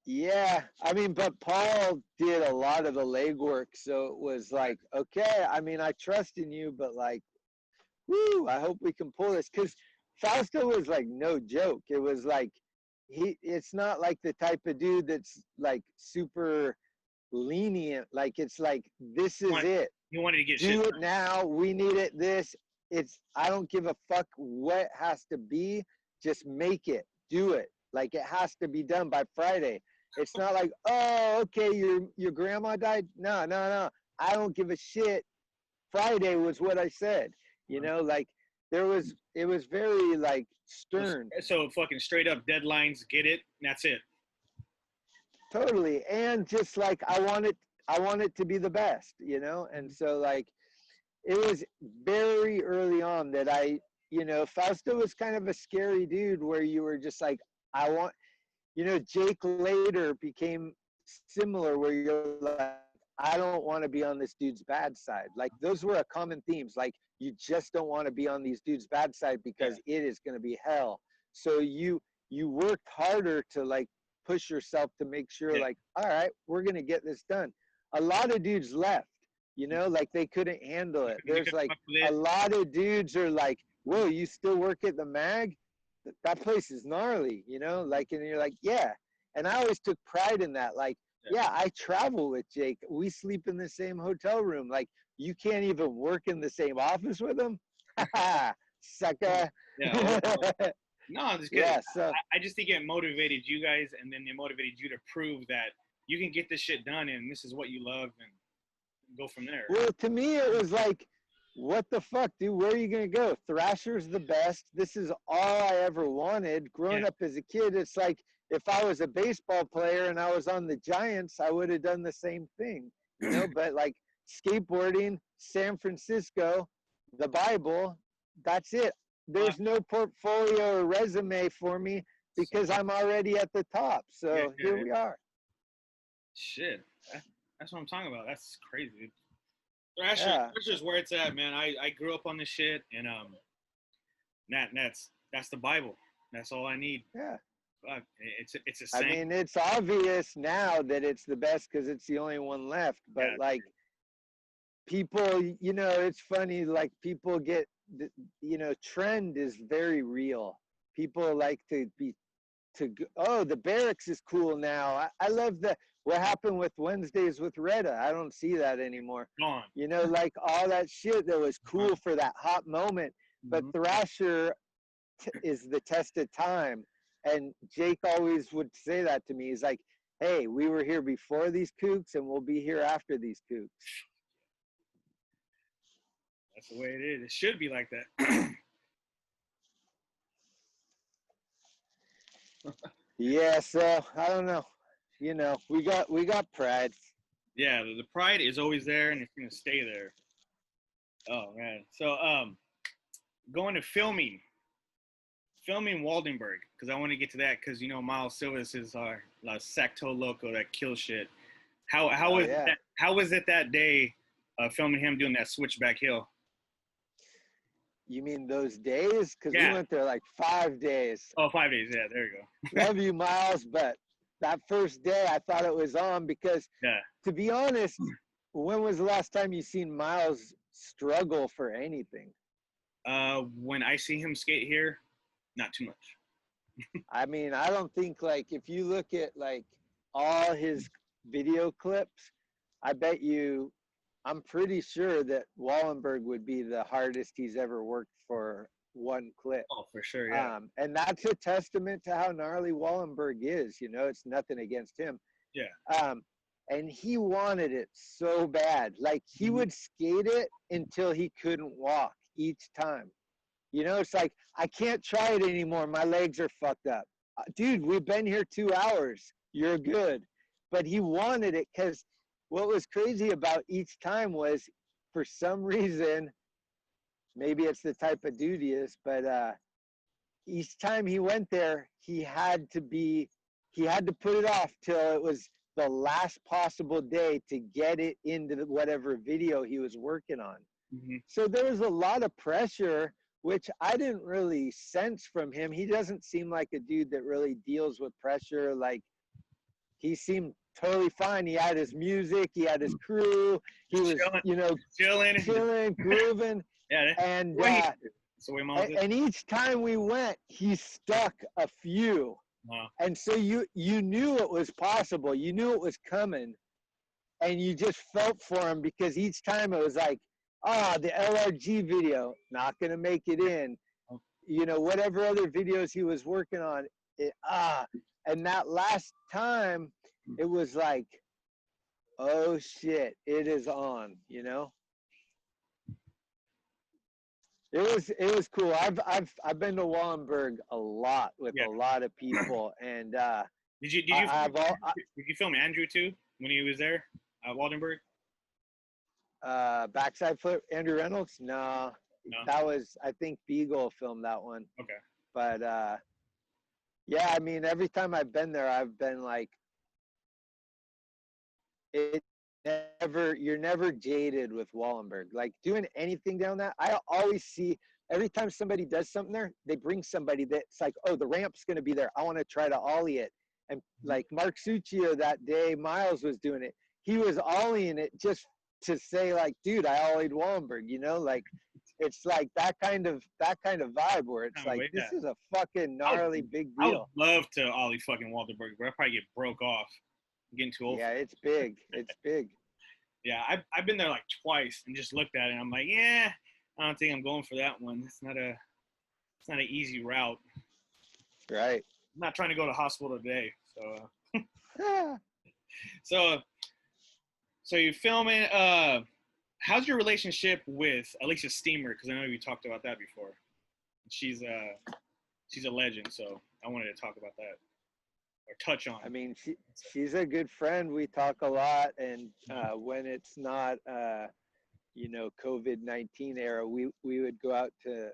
Yeah, I mean, but Paul did a lot of the legwork, so it was like, okay, I mean, I trust in you, but like, woo, I hope we can pull this, because Fausto was like no joke. It was like it's not like the type of dude that's like super lenient. Like it's like, this is it. You wanted to get do shit it now. We need it. I don't give a fuck what has to be. Just make it. Do it. Like it has to be done by Friday. It's not like, oh, okay, your grandma died. No. I don't give a shit. Friday was what I said. You know, like it was very like stern. So fucking straight up deadlines, get it, and that's it. Totally. And just like I want it to be the best, you know? And so like it was very early on that Fausto was kind of a scary dude where you were just like, Jake later became similar where you're like, I don't want to be on this dude's bad side. Like those were a common themes. Like you just don't want to be on these dudes' bad side because it is going to be hell. So you worked harder to like push yourself to make sure like, all right, we're going to get this done. A lot of dudes left, like they couldn't handle it. There's like a lot of dudes are like, whoa, you still work at the mag? That place is gnarly, like, and you're like, yeah. And I always took pride in that. Like, yeah, I travel with Jake. We sleep in the same hotel room. Like, you can't even work in the same office with him? Sucker. Yeah. No, it's good. Yeah, so, I just think it motivated you guys, and then it motivated you to prove that you can get this shit done, and this is what you love, and go from there. Well, to me, it was like, what the fuck, dude? Where are you going to go? Thrasher's the best. This is all I ever wanted. Growing up as a kid, it's like, if I was a baseball player and I was on the Giants, I would have done the same thing, but like skateboarding, San Francisco, the Bible, that's it. There's no portfolio or resume for me because I'm already at the top. So here we are. Shit. That's what I'm talking about. That's crazy. Thrasher's where it's at, man. I grew up on this shit, and that's the Bible. That's all I need. Yeah. Fuck. It's a saying. I mean, it's obvious now that it's the best because it's the only one left. But like people, it's funny. Like people get, trend is very real. People like to the barracks is cool now. I love what happened with Wednesdays with Retta. I don't see that anymore. Gone. Like all that shit that was cool for that hot moment. But Thrasher is the test of time. And Jake always would say that to me. He's like, hey, we were here before these kooks and we'll be here after these kooks. That's the way it is. It should be like that. Yeah, so I don't know. You know, we got pride. Yeah, the pride is always there, and it's gonna stay there. Oh man. So going to filming Waldenberg, because I want to get to that, because you know Miles Silvas is our Sacto Loco that kills shit. How was yeah. that? How was it that day, filming him doing that switchback hill? You mean those days? Because Yeah. we went there like 5 days. Oh, 5 days. Yeah, there you go. Love you, Miles, but that first day I thought it was on because, Yeah. to be honest, when was the last time you seen Miles struggle for anything? When I see him skate here, not too much. I mean, I don't think, like, if you look at like all his video clips, I bet you, I'm pretty sure that Wallenberg would be the hardest he's ever worked for one clip. Oh, for sure, yeah. And that's a testament to how gnarly Wallenberg is. You know, it's nothing against him. Yeah. And he wanted it so bad. Like, he would skate it until he couldn't walk each time. You know, it's like, I can't try it anymore. My legs are fucked up. Dude, we've been here 2 hours. You're good. But he wanted it because what was crazy about each time was, for some reason, maybe it's the type of dude he is, but each time he went there, he had to put it off till it was the last possible day to get it into whatever video he was working on. Mm-hmm. So there was a lot of pressure, which I didn't really sense from him. He doesn't seem like a dude that really deals with pressure. Like, he seemed totally fine. He had his music, he had his crew, he was, you know, chilling, grooving. Yeah. And and each time we went, he stuck a few. Wow. And so you knew it was possible. You knew it was coming. And you just felt for him, because each time it was like, the LRG video, not going to make it in. You know, whatever other videos he was working on, and that last time, it was like, oh shit, it is on, you know? It was cool. I've been to Wallenberg a lot with a lot of people, and did you film Andrew too when he was there at Waldenberg? Backside flip, Andrew Reynolds? No, that was, I think Beagle filmed that one. Okay. But yeah, I mean, every time I've been there, I've been like, you're never jaded with Wallenberg. Like, doing anything down that, I always see, every time somebody does something there, they bring somebody that's like, oh, the ramp's going to be there, I want to try to ollie it. And like Mark Succio, that day Miles was doing it, he was ollieing it just to say, like, dude, I ollied Wallenberg, you know? Like, it's like that kind of vibe where it's like, this is a fucking gnarly big deal. I would love to ollie fucking Waldenberg, but I'd probably get broke off. I'm getting too old. Yeah, it's big. It's big. Yeah, I've been there like twice and just looked at it and I'm like, yeah, I don't think I'm going for that one. It's not an easy route. Right. I'm not trying to go to hospital today. So so you're filming, how's your relationship with Alicia Steemer? Because I know you talked about that before. She's a legend, so I wanted to talk about that. Or touch on. I mean, she's a good friend. We talk a lot, and when it's not, you know, COVID-19 era, we would go out to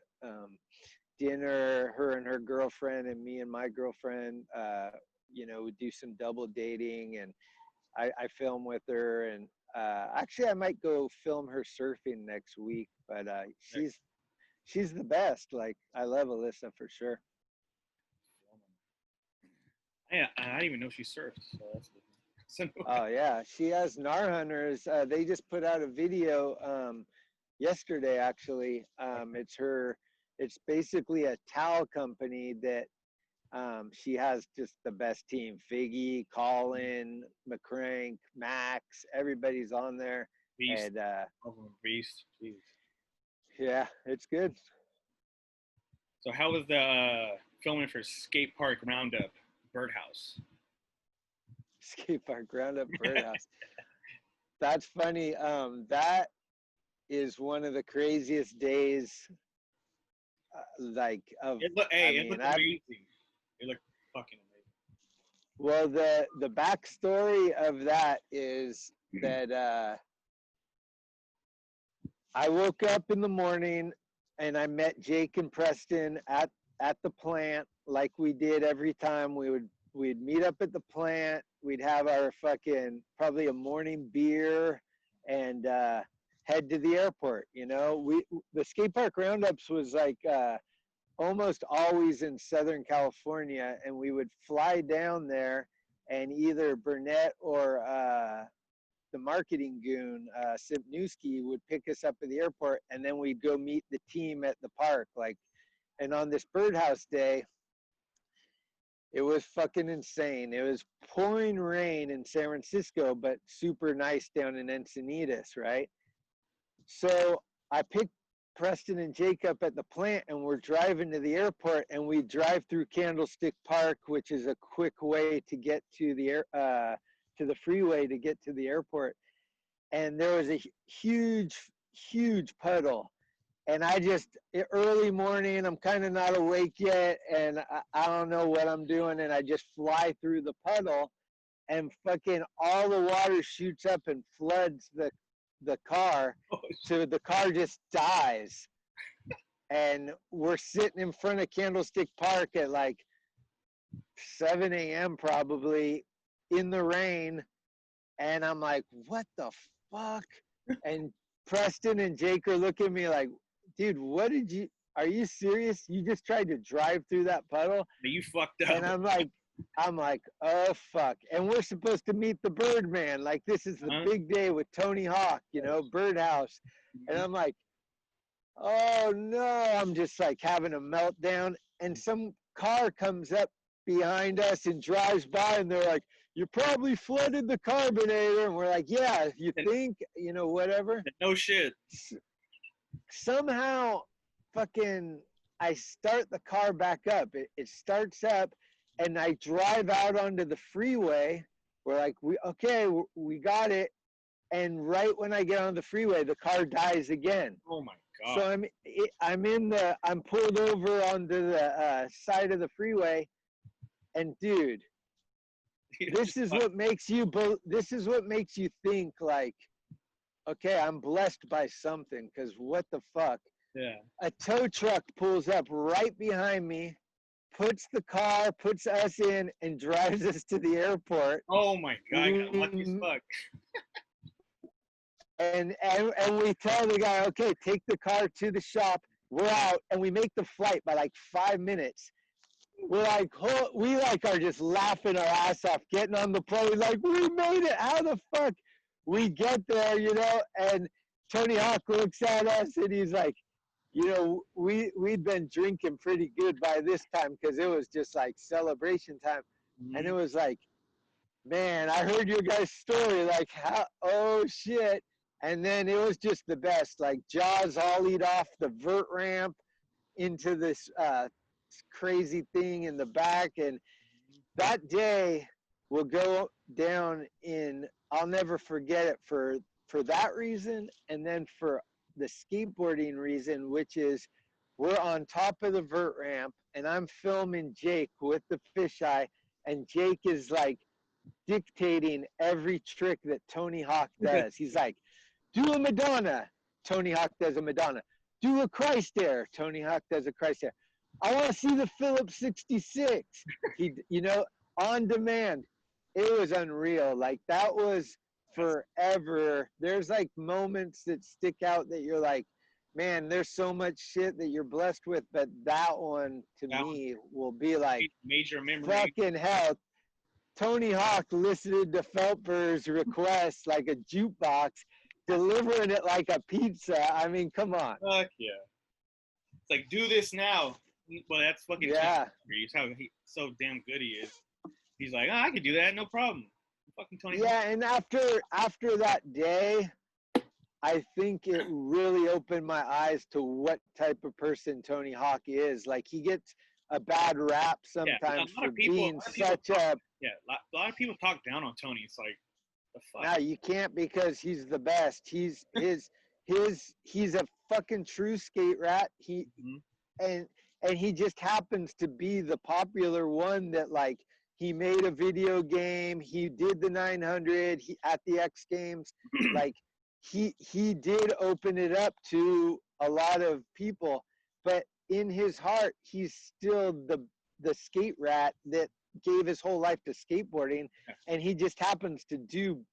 dinner. Her and her girlfriend, and me and my girlfriend. You know, we do some double dating, and I film with her. And actually, I might go film her surfing next week. But she's the best. Like, I love Alyssa for sure. Yeah, I didn't even know she surfed. So that's good. Oh yeah, she has Gnar Hunters. They just put out a video yesterday, actually. It's basically a towel company that she has just the best team. Figgy, Colin, McCrank, Max, everybody's on there. Beast. And Beast. Jeez. Yeah, it's good. So how was the filming for Skate Park Roundup? Birdhouse. Skate Park Roundup Birdhouse. That's funny. That is one of the craziest days. It looked amazing. It looked fucking amazing. Well, the backstory of that is that I woke up in the morning and I met Jake and Preston at the plant, like we did every time. We'd meet up at the plant. We'd have our fucking probably a morning beer and head to the airport. You know, the skate park roundups was like almost always in Southern California, and we would fly down there, and either Burnett or the marketing goon, Sipnewski, would pick us up at the airport, and then we'd go meet the team at the park. Like, and on this Birdhouse day, it was fucking insane. It was pouring rain in San Francisco, but super nice down in Encinitas, right? So I picked Preston and Jake up at the plant, and we're driving to the airport, and we drive through Candlestick Park, which is a quick way to get to the freeway to get to the airport. And there was a huge puddle. And early morning, I'm kind of not awake yet, and I don't know what I'm doing, and I just fly through the puddle, and fucking all the water shoots up and floods the car, so the car just dies. And we're sitting in front of Candlestick Park at like 7 a.m. probably, in the rain, and I'm like, what the fuck? And Preston and Jake are looking at me like, dude, are you serious? You just tried to drive through that puddle? You fucked up. And I'm like, oh fuck. And we're supposed to meet the Birdman. Like, this is the big day with Tony Hawk, you know, Birdhouse. And I'm like, oh no, I'm just like having a meltdown. And some car comes up behind us and drives by, and they're like, you probably flooded the carbonator. And we're like, yeah, you think, you know, whatever. No shit. Somehow fucking I start the car back up. It starts up, and I drive out onto the freeway. We're like, we got it. And right when I get on the freeway, the car dies again. Oh my God. So I'm pulled over onto the side of the freeway, and dude, this is what makes you think like, okay, I'm blessed by something, because what the fuck? Yeah. A tow truck pulls up right behind me, puts us in, and drives us to the airport. Oh my God, I got lucky as fuck. And we tell the guy, okay, take the car to the shop. We're out, and we make the flight by like 5 minutes. We're like, we like are just laughing our ass off, getting on the plane. Like, we made it. How the fuck? We get there, you know, and Tony Hawk looks at us, and he's like, you know, we'd been drinking pretty good by this time, because it was just like celebration time. Mm-hmm. And it was like, man, I heard your guys' story. Like, oh shit. And then it was just the best. Like, Jaws ollied off the vert ramp into this crazy thing in the back. And that day will go down I'll never forget it for that reason, and then for the skateboarding reason, which is we're on top of the vert ramp, and I'm filming Jake with the fisheye, and Jake is like dictating every trick that Tony Hawk does. He's like, do a Madonna. Tony Hawk does a Madonna. Do a Christ Air. Tony Hawk does a Christ Air. I want to see the Phillips 66. You know, on demand. It was unreal. Like, that was forever. There's like moments that stick out that you're like, man, there's so much shit that you're blessed with, but that one to me will be like major memory. Fucking hell. Tony Hawk listened to Phelper's request like a jukebox, delivering it like a pizza. I mean, come on. Fuck yeah. It's like, do this now. Well, that's fucking He's so damn good he is. He's like, I can do that, no problem. Fucking Tony. Yeah, and after that day, I think it really opened my eyes to what type of person Tony Hawk is. Like, he gets a bad rap sometimes for being such a... Yeah, a lot of people talk down on Tony. It's like, the fuck? No, you can't, because he's the best. He's a fucking true skate rat. And he just happens to be the popular one that, like, He made a video game. He did the 900 at the X Games. Like he did open it up to a lot of people, but in his heart, he's still the skate rat that gave his whole life to skateboarding, and he just happens to do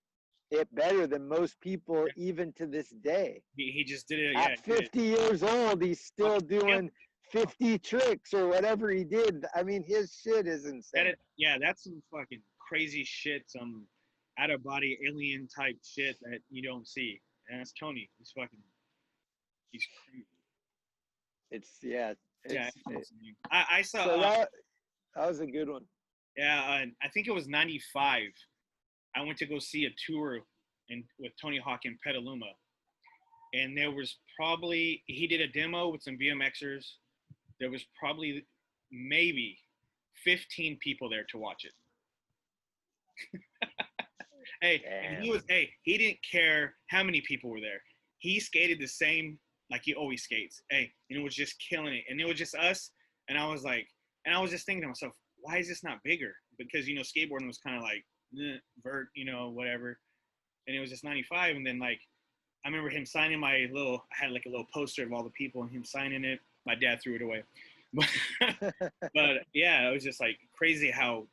it better than most people, even to this day. He just did it. At 50 years old, he's still doing 50 tricks or whatever he did. I mean, his shit is insane. That's some fucking crazy shit, some out of body alien type shit that you don't see. And that's Tony. He's crazy. I saw. So that was a good one. Yeah, I think it was '95. I went to go see a tour with Tony Hawk in Petaluma, and there was he did a demo with some BMXers. There was probably maybe 15 people there to watch it. He didn't care how many people were there. He skated the same like he always skates. And it was just killing it. And it was just us. And I was just thinking to myself, why is this not bigger? Because, skateboarding was kind of like vert, whatever. And it was just 95. And then I remember him signing I had like a little poster of all the people and him signing it. My dad threw it away. But yeah, it was just like crazy how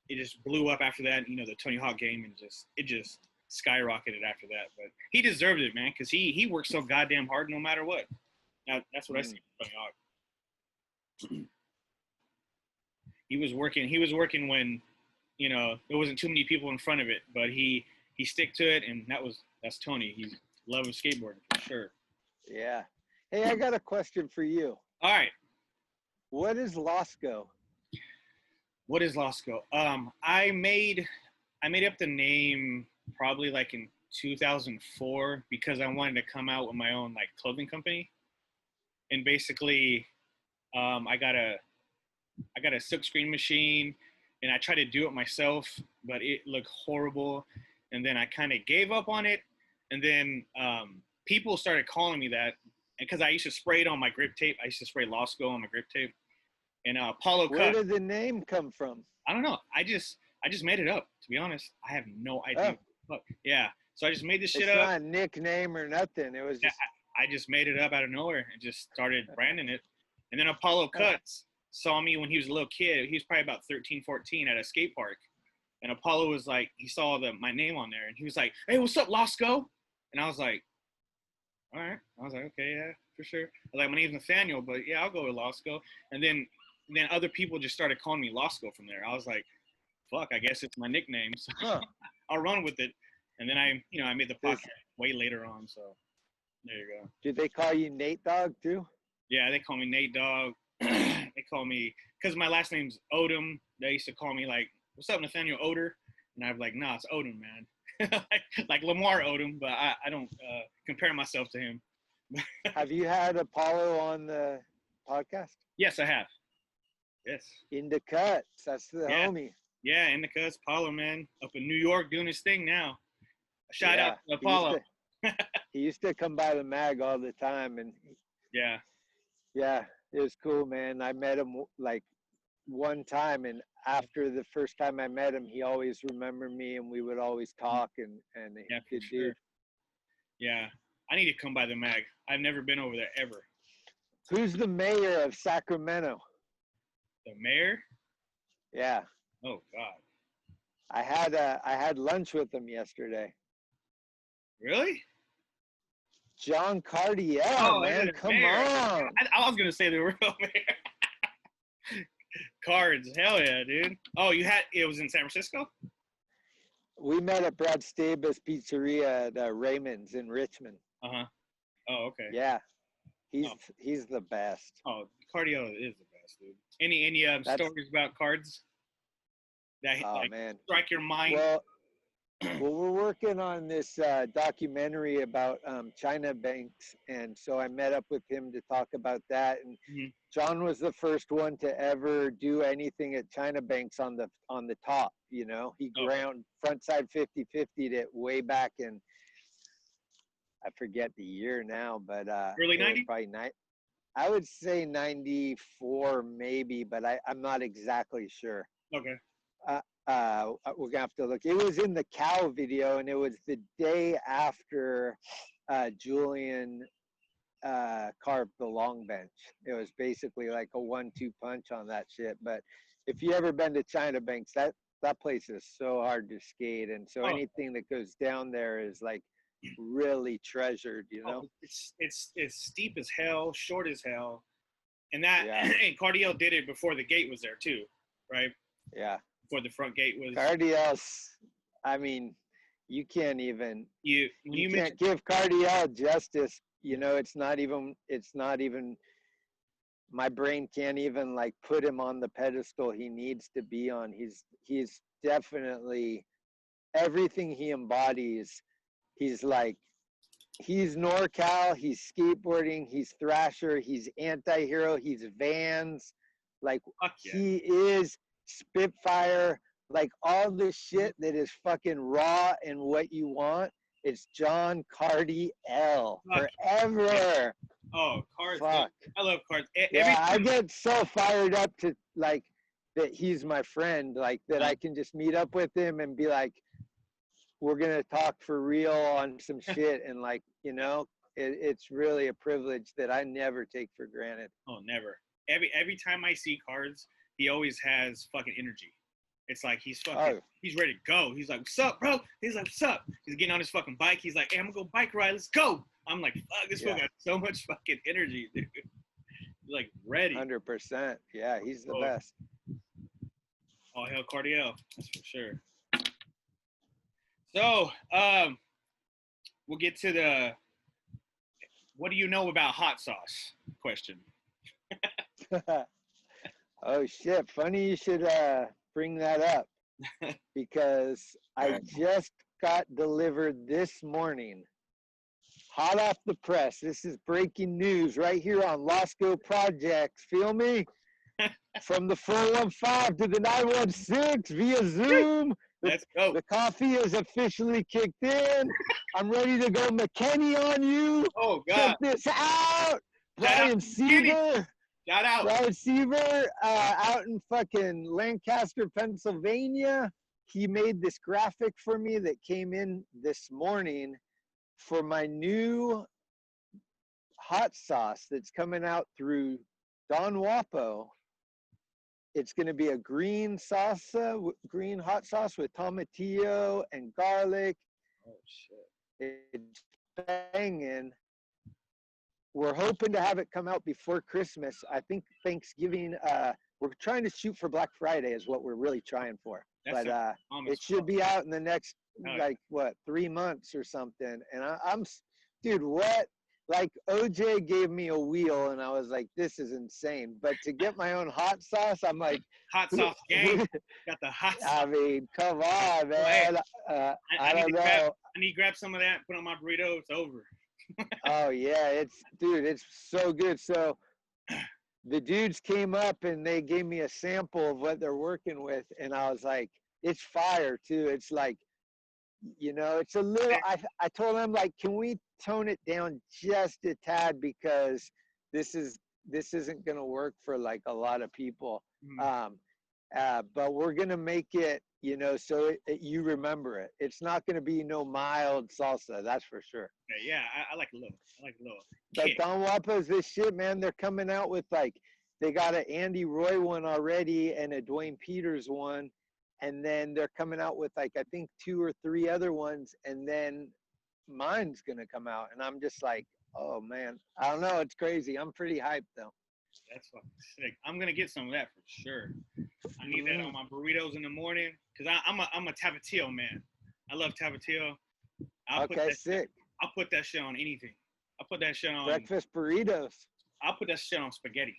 it just blew up after that, the Tony Hawk game, and it just skyrocketed after that. But he deserved it, man, because he worked so goddamn hard no matter what. Now, that's what I see from Tony Hawk. He was working when, there wasn't too many people in front of it, but he stick to it, and that's Tony. He's love of skateboarding for sure. Yeah. Hey, I got a question for you. All right. What is LOSKO? What is LOSKO? I made up the name probably like in 2004 because I wanted to come out with my own like clothing company, and basically, I got a silk screen machine, and I tried to do it myself, but it looked horrible, and then I kind of gave up on it, and then people started calling me that because I used to spray it on my grip tape. I used to spray LOSKO on my grip tape. And Apollo Where did the name come from? I don't know. I just made it up, to be honest. I have no idea. Oh. Yeah. So I just made this shit up. It's not a nickname or nothing. It was just... I just made it up out of nowhere and just started branding it. And then Apollo Cuts saw me when he was a little kid. He was probably about 13, 14 at a skate park. And Apollo was like, he saw my name on there, and he was like, "Hey, what's up, LOSKO?" And I was like, all right. I was like, okay, yeah, for sure. I was like, my name's Nathaniel, but yeah, I'll go with LOSKO. And then other people just started calling me LOSKO from there. I was like, fuck, I guess it's my nickname. So I'll run with it. And then I made the podcast way later on. So there you go. Did they call you Nate Dogg too? Yeah, they call me Nate Dogg. They call me, because my last name's Odom. They used to call me like, "What's up, Nathaniel Oder?" And I'm like, "Nah, it's Odom, man." like Lamar Odom, but I don't compare myself to him. Have you had Apollo on the podcast? Yes, I have. Yes. In the Cuts. That's the homie. Yeah, in the Cuts. Apollo, man. Up in New York doing his thing now. Shout out to Apollo. He used to come by the mag all the time. And yeah, it was cool, man. I met him like one time, and after the first time I met him, he always remembered me, and we would always talk, and yeah, for sure. Yeah, I need to come by the mag. I've never been over there ever. Who's the mayor of Sacramento? The mayor? Yeah. Oh God. I had lunch with him yesterday. Really? John Cardiel, man, come on. I was gonna say the real mayor. Cards, hell yeah, dude. Oh, it was in San Francisco? We met at Brad Staba's Pizzeria at Raymond's in Richmond. Uh-huh. Oh, okay. Yeah. He's the best. Oh, Cardio is the best, dude. Any stories about cards that man, strike your mind? Well, we're working on this documentary about China banks, and so I met up with him to talk about that. And John was the first one to ever do anything at China banks on the top. You know, he ground frontside 50/50'd it way back in, I forget the year now, but early 90s. Probably I would say 94 maybe, but I'm not exactly sure. Okay. we're gonna have to look. It was in the cow video, and it was the day after Julian carved the long bench. It was basically like a 1-2 punch on that shit. But if you ever been to China Banks, that place is so hard to skate, and so anything that goes down there is like really treasured, you know. It's steep as hell, short as hell, and that and Cardiel did it before the gate was there too, right? Yeah. Before the front gate was. Cardiel's, I mean, you can't even you can't give Cardiel justice. You know, it's not even. My brain can't even like put him on the pedestal he needs to be on. He's definitely everything he embodies. He's NorCal, he's skateboarding, he's Thrasher, he's anti-hero, he's Vans. Like he is Spitfire, like all the shit that is fucking raw and what you want. It's John Cardi L forever. Oh, Cards. Fuck. I love Cards. I get so fired up to like that he's my friend, like that I can just meet up with him and be like, we're gonna talk for real on some shit, and like, you know, it's really a privilege that I never take for granted. Oh, never. Every time I see Cards, he always has fucking energy. It's like he's fucking, he's ready to go. He's like, what's up, bro? He's like, what's up? He's getting on his fucking bike. He's like, hey, I'm gonna go bike ride. Let's go. I'm like, fuck, this fool got so much fucking energy, dude. He's like ready. 100%. Yeah, he's the best. Oh, hell, Cardiel. That's for sure. So, we'll get to the, what do you know about hot sauce question. Oh, shit. Funny you should bring that up because I just got delivered this morning, hot off the press. This is breaking news right here on LOSKO Projects. Feel me? From the 415 to the 916 via Zoom. Let's go. The coffee is officially kicked in. I'm ready to go McKinney on you. Oh, God. Check this out. Brian Siever. Shout out. Brian Siever out in fucking Lancaster, Pennsylvania. He made this graphic for me that came in this morning for my new hot sauce that's coming out through DAWGPOUND. It's going to be a green salsa, green hot sauce with tomatillo and garlic. Oh, shit. It's banging. We're hoping to have it come out before Christmas. I think Thanksgiving, we're trying to shoot for Black Friday is what we're really trying for. But it should be out in the next, 3 months or something. And I'm dude, what? Like OJ gave me a wheel and I was like, this is insane. But to get my own hot sauce, I'm like, hot sauce gang. Got the hot sauce. I mean, come on, man. I don't know. I need to grab some of that, put on my burrito. It's over. Oh yeah, it's so good. So the dudes came up and they gave me a sample of what they're working with, and I was like, it's fire too. It's like, you know, it's a little, I told them, like, can we tone it down just a tad because this isn't gonna work for like a lot of people. But we're gonna make it, you know, so you remember it. It's not gonna be no mild salsa, that's for sure. Yeah, I like a little. But DAWGPOUND's this shit, man. They're coming out with like, they got an Andy Roy one already and a Dwayne Peters one, and then they're coming out with like I think 2 or 3 other ones, and then mine's gonna come out, and I'm just like, oh man, I don't know, it's crazy. I'm pretty hyped though. That's fucking sick. I'm gonna get some of that for sure. I need that on my burritos in the morning because I'm a Tapatio man. I love Tapatio. Sick. I'll put that shit on anything. I'll put that shit on breakfast burritos. I'll put that shit on spaghetti.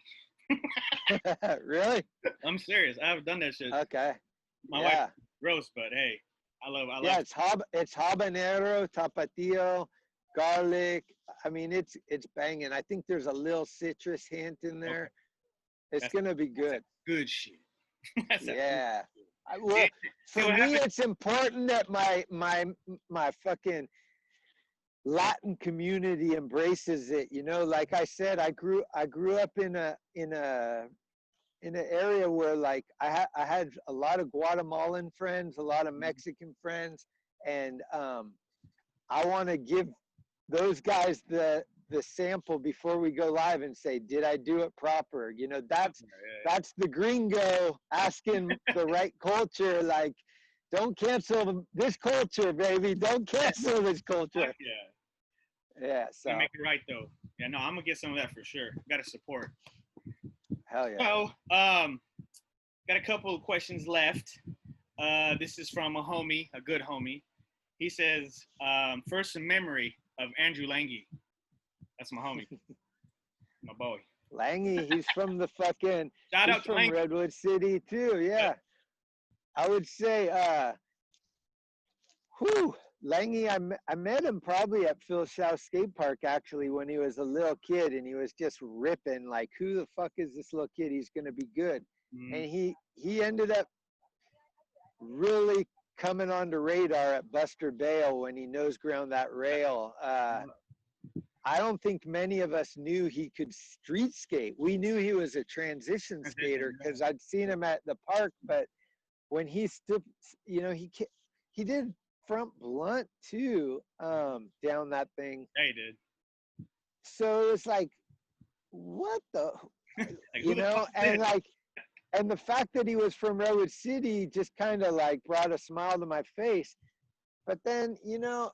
Really? I'm serious. I've done that shit. Okay. My wife gross, but hey, I love. Yeah, it's habanero, tapatio, garlic. I mean, it's banging. I think there's a little citrus hint in there. Okay. It's gonna be good. Good shit. Yeah. For me, it's important that my fucking Latin community embraces it. You know, like I said, I grew up in a in an area where like I had a lot of Guatemalan friends, a lot of Mexican friends, and I want to give those guys the sample before we go live and say, did I do it proper? You know, that's the gringo asking the right culture, like, don't cancel this culture, baby. Don't cancel this culture. Yeah, so. Make it right, though. Yeah, no, I'm going to get some of that for sure. Got to support. Hell yeah. So, got a couple of questions left. This is from a homie, a good homie. He says, first in memory of Andrew Lange. That's my homie. My boy. Lange, he's from the fucking, Shout he's out to from Lange. Redwood City too, yeah. I would say, Lange, I met him probably at Phil Shao Skate Park actually when he was a little kid, and he was just ripping, like, who the fuck is this little kid? He's gonna be good. And he ended up really coming on the radar at Buster Bale when he nose ground that rail. I don't think many of us knew he could street skate. We knew he was a transition skater because I'd seen him at the park, but when he stood, you know, he did front blunt too, down that thing. Yeah, he did. So it's like, what the, you know, and like, and the fact that he was from Redwood City just kind of like brought a smile to my face. But then, you know,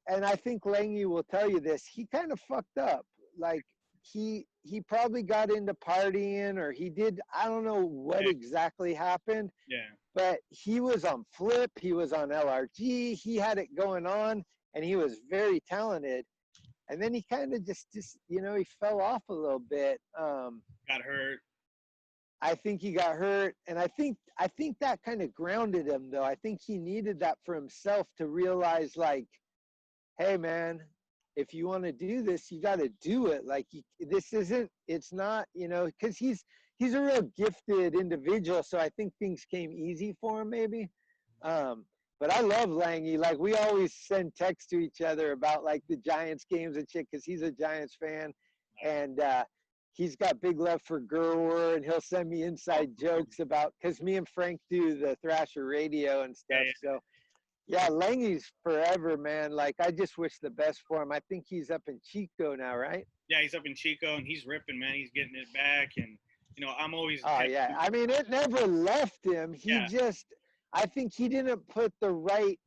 and I think Lange will tell you this, he kind of fucked up. Like he probably got into partying, or he did, I don't know what exactly happened. Yeah. But he was on Flip, he was on LRG, he had it going on, and he was very talented. And then he kind of just, you know, he fell off a little bit. Got hurt. I think he got hurt, and I think that kind of grounded him, though. I think he needed that for himself to realize, like, hey, man, if you want to do this, you got to do it. Like, it's not, you know, because he's a real gifted individual, so I think things came easy for him, maybe. But I love Lange. Like, we always send texts to each other about, like, the Giants games and shit, because he's a Giants fan, and he's got big love for Gerwer, and he'll send me inside jokes about, because me and Frank do the Thrasher radio and stuff. So, yeah, Lange's forever, man. Like, I just wish the best for him. I think he's up in Chico now, right? Yeah, he's up in Chico, and he's ripping, man. He's getting it back, and, you know, I'm always. Oh, yeah. I mean, it never left him. He just, I think he didn't put the right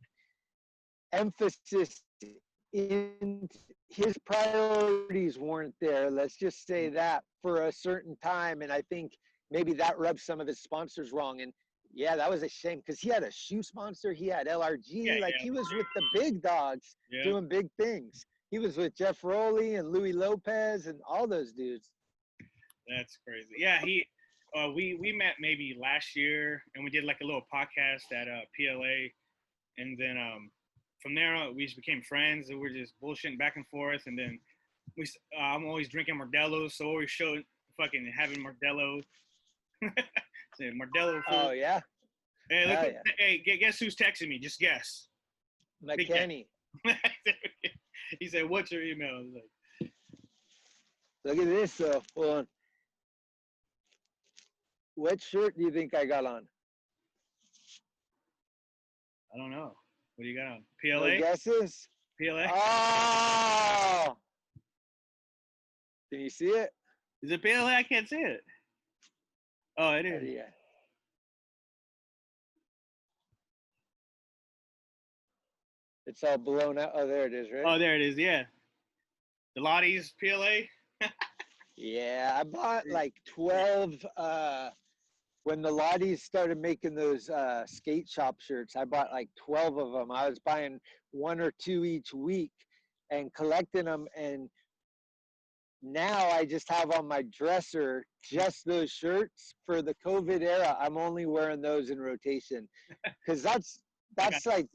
emphasis in, his priorities weren't there, let's just say that, for a certain time, and I think maybe that rubbed some of his sponsors wrong. And yeah, that was a shame, because he had a shoe sponsor, he had LRG, he was with the big dogs doing big things. He was with Jeff Rowley and Louis Lopez and all those dudes. That's crazy. Yeah, we met maybe last year, and we did like a little podcast at PLA, and then from there on, we just became friends, and we're just bullshitting back and forth. And then I'm always drinking Mardello, so always showing fucking having Mardello. Mardello. Oh yeah. Hey, look! Hey, guess who's texting me? Just guess. McKenny. He said, "What's your email?" I was like, look at this. Hold on. What shirt do you think I got on? I don't know. What do you got on? PLA? No guesses? PLA? Oh! Can you see it? Is it PLA? I can't see it. Oh, it is. Yeah. It's all blown out. Oh, there it is, right? Oh, there it is, yeah. The Lottie's PLA? Yeah, I bought like 12 when the Lotties started making those skate shop shirts. I bought like 12 of them. I was buying 1 or 2 each week and collecting them, and now I just have on my dresser just those shirts. For the COVID era, I'm only wearing those in rotation, because that's like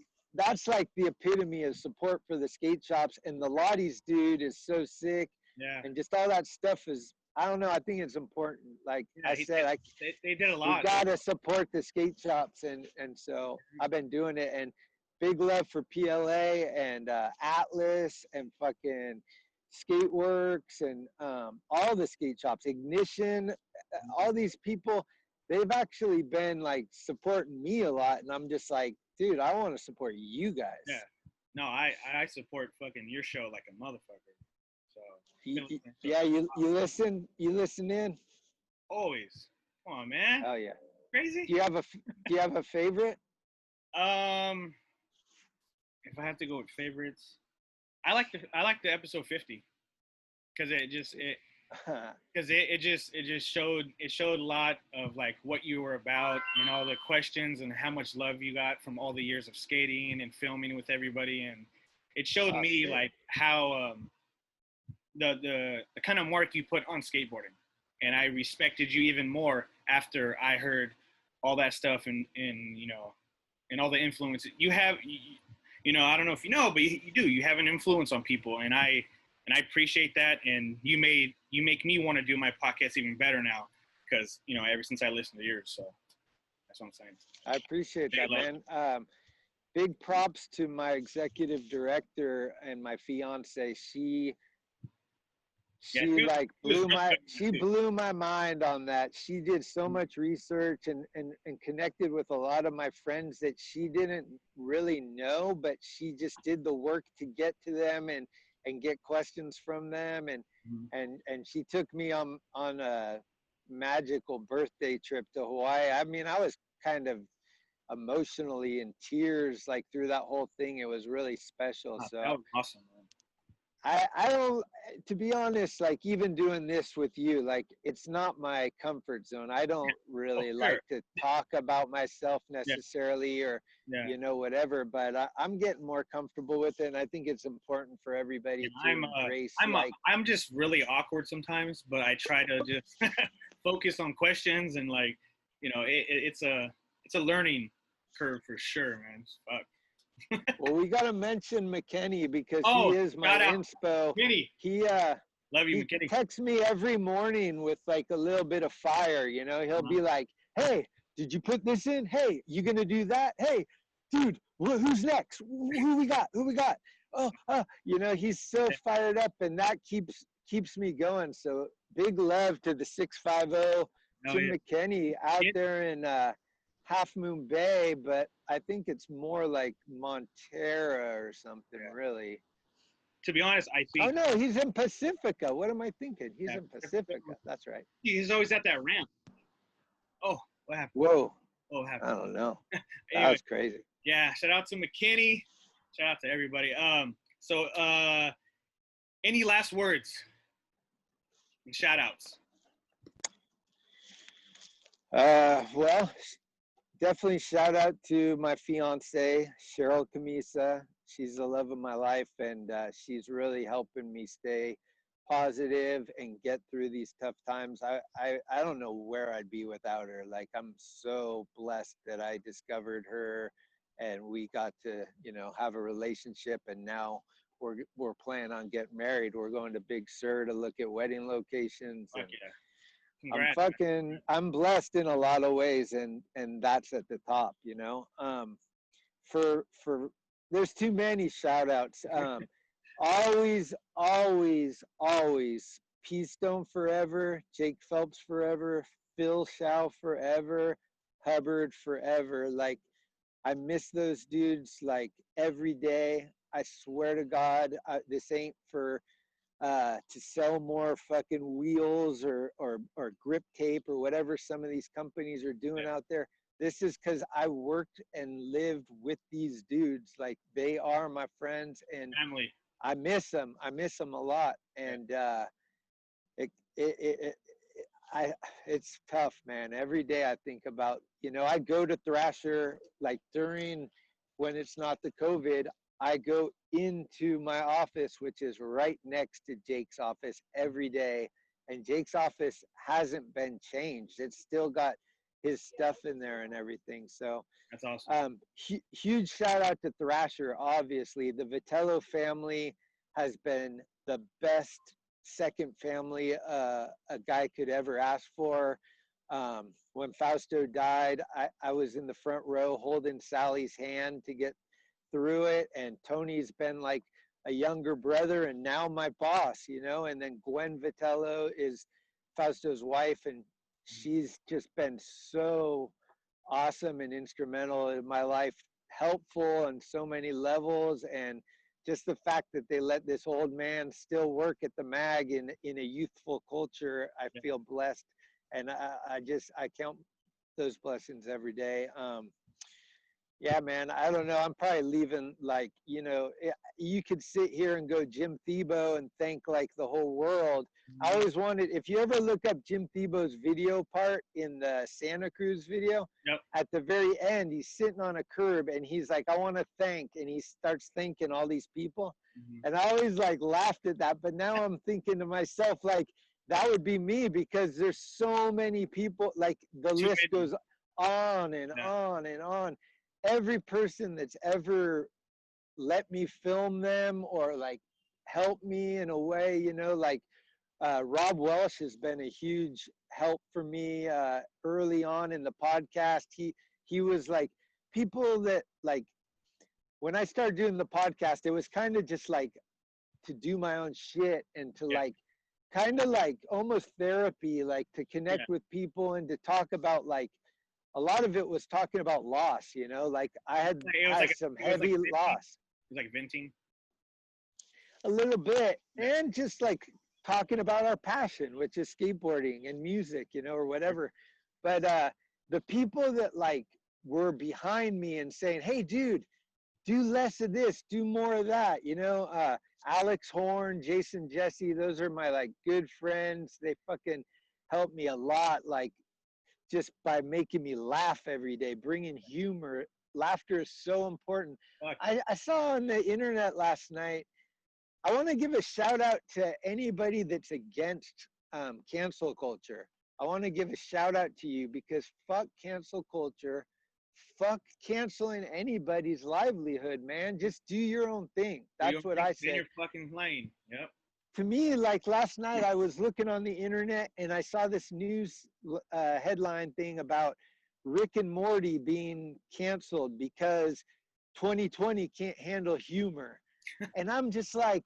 the epitome of support for the skate shops. And the Lotties dude is so sick. Yeah. And just all that stuff is, I don't know, I think it's important. Like I said, they did a lot. You gotta support the skate shops, and so I've been doing it. And big love for PLA and Atlas and fucking Skateworks and all the skate shops. Ignition, all these people, they've actually been like supporting me a lot, and I'm just like, dude, I want to support you guys. Yeah. No, I support fucking your show like a motherfucker. So Yeah, you listen in. Always. Come on, man. Oh yeah. Crazy. Do you have a favorite? If I have to go with favorites, I like the episode 50 because it just showed a lot of like what you were about and all the questions and how much love you got from all the years of skating and filming with everybody, and it showed me like how the kind of mark you put on skateboarding, and I respected you even more after I heard all that stuff and you know, and all the influence you have. You know, I don't know if you know, but you do. You have an influence on people, and I appreciate that. And you make me want to do my podcast even better now, because you know, ever since I listened to yours. So that's what I'm saying. I appreciate that, man. Big props to my executive director and my fiance. She blew my mind on that. She did so much research and connected with a lot of my friends that she didn't really know, but she just did the work to get to them and get questions from them. And she took me on a magical birthday trip to Hawaii. I mean, I was kind of emotionally in tears like through that whole thing. It was really special. So that was awesome, man. I don't, to be honest, like even doing this with you, like it's not my comfort zone. I don't really like to talk about myself necessarily or, you know, whatever, but I'm getting more comfortable with it. And I think it's important for everybody to embrace. I'm just really awkward sometimes, but I try to just focus on questions and like, you know, it's a learning curve for sure, man. Fuck. Well, we got to mention McKenny because he is my inspo. He love you, he McKenny. texts me every morning with like a little bit of fire, you know. He'll be like, hey, did you put this in? Hey, you gonna do that? Hey, dude, who's next? Who we got? Oh, you know, he's so fired up, and that keeps me going. So big love to the 650 Tim McKenny out there in Half Moon Bay, but I think it's more like Montera or something, really. To be honest, I think. Oh no, he's in Pacifica. What am I thinking? He's in Pacifica. That's right. He's always at that ramp. Oh, what happened? Whoa. Oh, what happened? I don't know. Anyway, that was crazy. Yeah, shout out to McKinney. Shout out to everybody. So any last words and shout outs? Well, definitely shout out to my fiance, Cheryl Camisa. She's the love of my life, and she's really helping me stay positive and get through these tough times. I don't know where I'd be without her. Like, I'm so blessed that I discovered her and we got to, you know, have a relationship, and now we're planning on getting married. We're going to Big Sur to look at wedding locations. Fuck yeah. Congrats, I'm blessed in a lot of ways, and that's at the top, you know. For there's too many shout outs. Always Peace Stone forever, Jake Phelps forever, Phil Shao forever, Hubbard forever. Like, I miss those dudes like every day. I swear to God, this ain't for to sell more fucking wheels or grip tape or whatever some of these companies are doing out there. This is because I worked and lived with these dudes. Like, they are my friends, and family. I miss them. I miss them a lot, and it's tough, man. Every day I think about, you know, I go to Thrasher like during when it's not the COVID. I go into my office, which is right next to Jake's office every day. And Jake's office hasn't been changed. It's still got his stuff in there and everything. So that's awesome. Huge shout out to Thrasher, obviously. The Vitello family has been the best second family a guy could ever ask for. When Fausto died, I was in the front row holding Sally's hand to get through it, and Tony's been like a younger brother and now my boss, you know. And then Gwen Vitello is Fausto's wife, and she's just been so awesome and instrumental in my life, helpful on so many levels. And just the fact that they let this old man still work at the mag in a youthful culture, I feel blessed. And I count those blessings every day. Yeah, man, I don't know. I'm probably leaving, like, you know, you could sit here and go Jim Thiebaud and thank like the whole world. I always wanted, if you ever look up Jim Thiebaud's video part in the Santa Cruz video, at the very end, he's sitting on a curb and he's like, I want to thank, and he starts thanking all these people. And I always like laughed at that, but now I'm thinking to myself, like, that would be me, because there's so many people, like the list goes on and on and on. Every person that's ever let me film them or like help me in a way, you know, like Rob Welsh has been a huge help for me early on in the podcast. He was like, people that, like, when I started doing the podcast, it was kind of just like to do my own shit and to like kind of like almost therapy, like to connect with people and to talk about, like, a lot of it was talking about loss, you know, like I had some heavy loss. It was like venting. A little bit. And just like talking about our passion, which is skateboarding and music, you know, or whatever. But the people that like were behind me and saying, hey, dude, do less of this, do more of that, you know, Alex Horn, Jason Jesse, those are my like good friends. They fucking helped me a lot, like, just by making me laugh every day, bringing humor. Laughter is so important. I saw on the internet last night, I want to give a shout out to anybody that's against cancel culture. I want to give a shout out to you, because fuck cancel culture. Fuck canceling anybody's livelihood, man. Just do your own thing. That's what I say. In your fucking lane. Yep. To me, like last night, I was looking on the internet and I saw this news headline thing about Rick and Morty being canceled because 2020 can't handle humor. And I'm just like,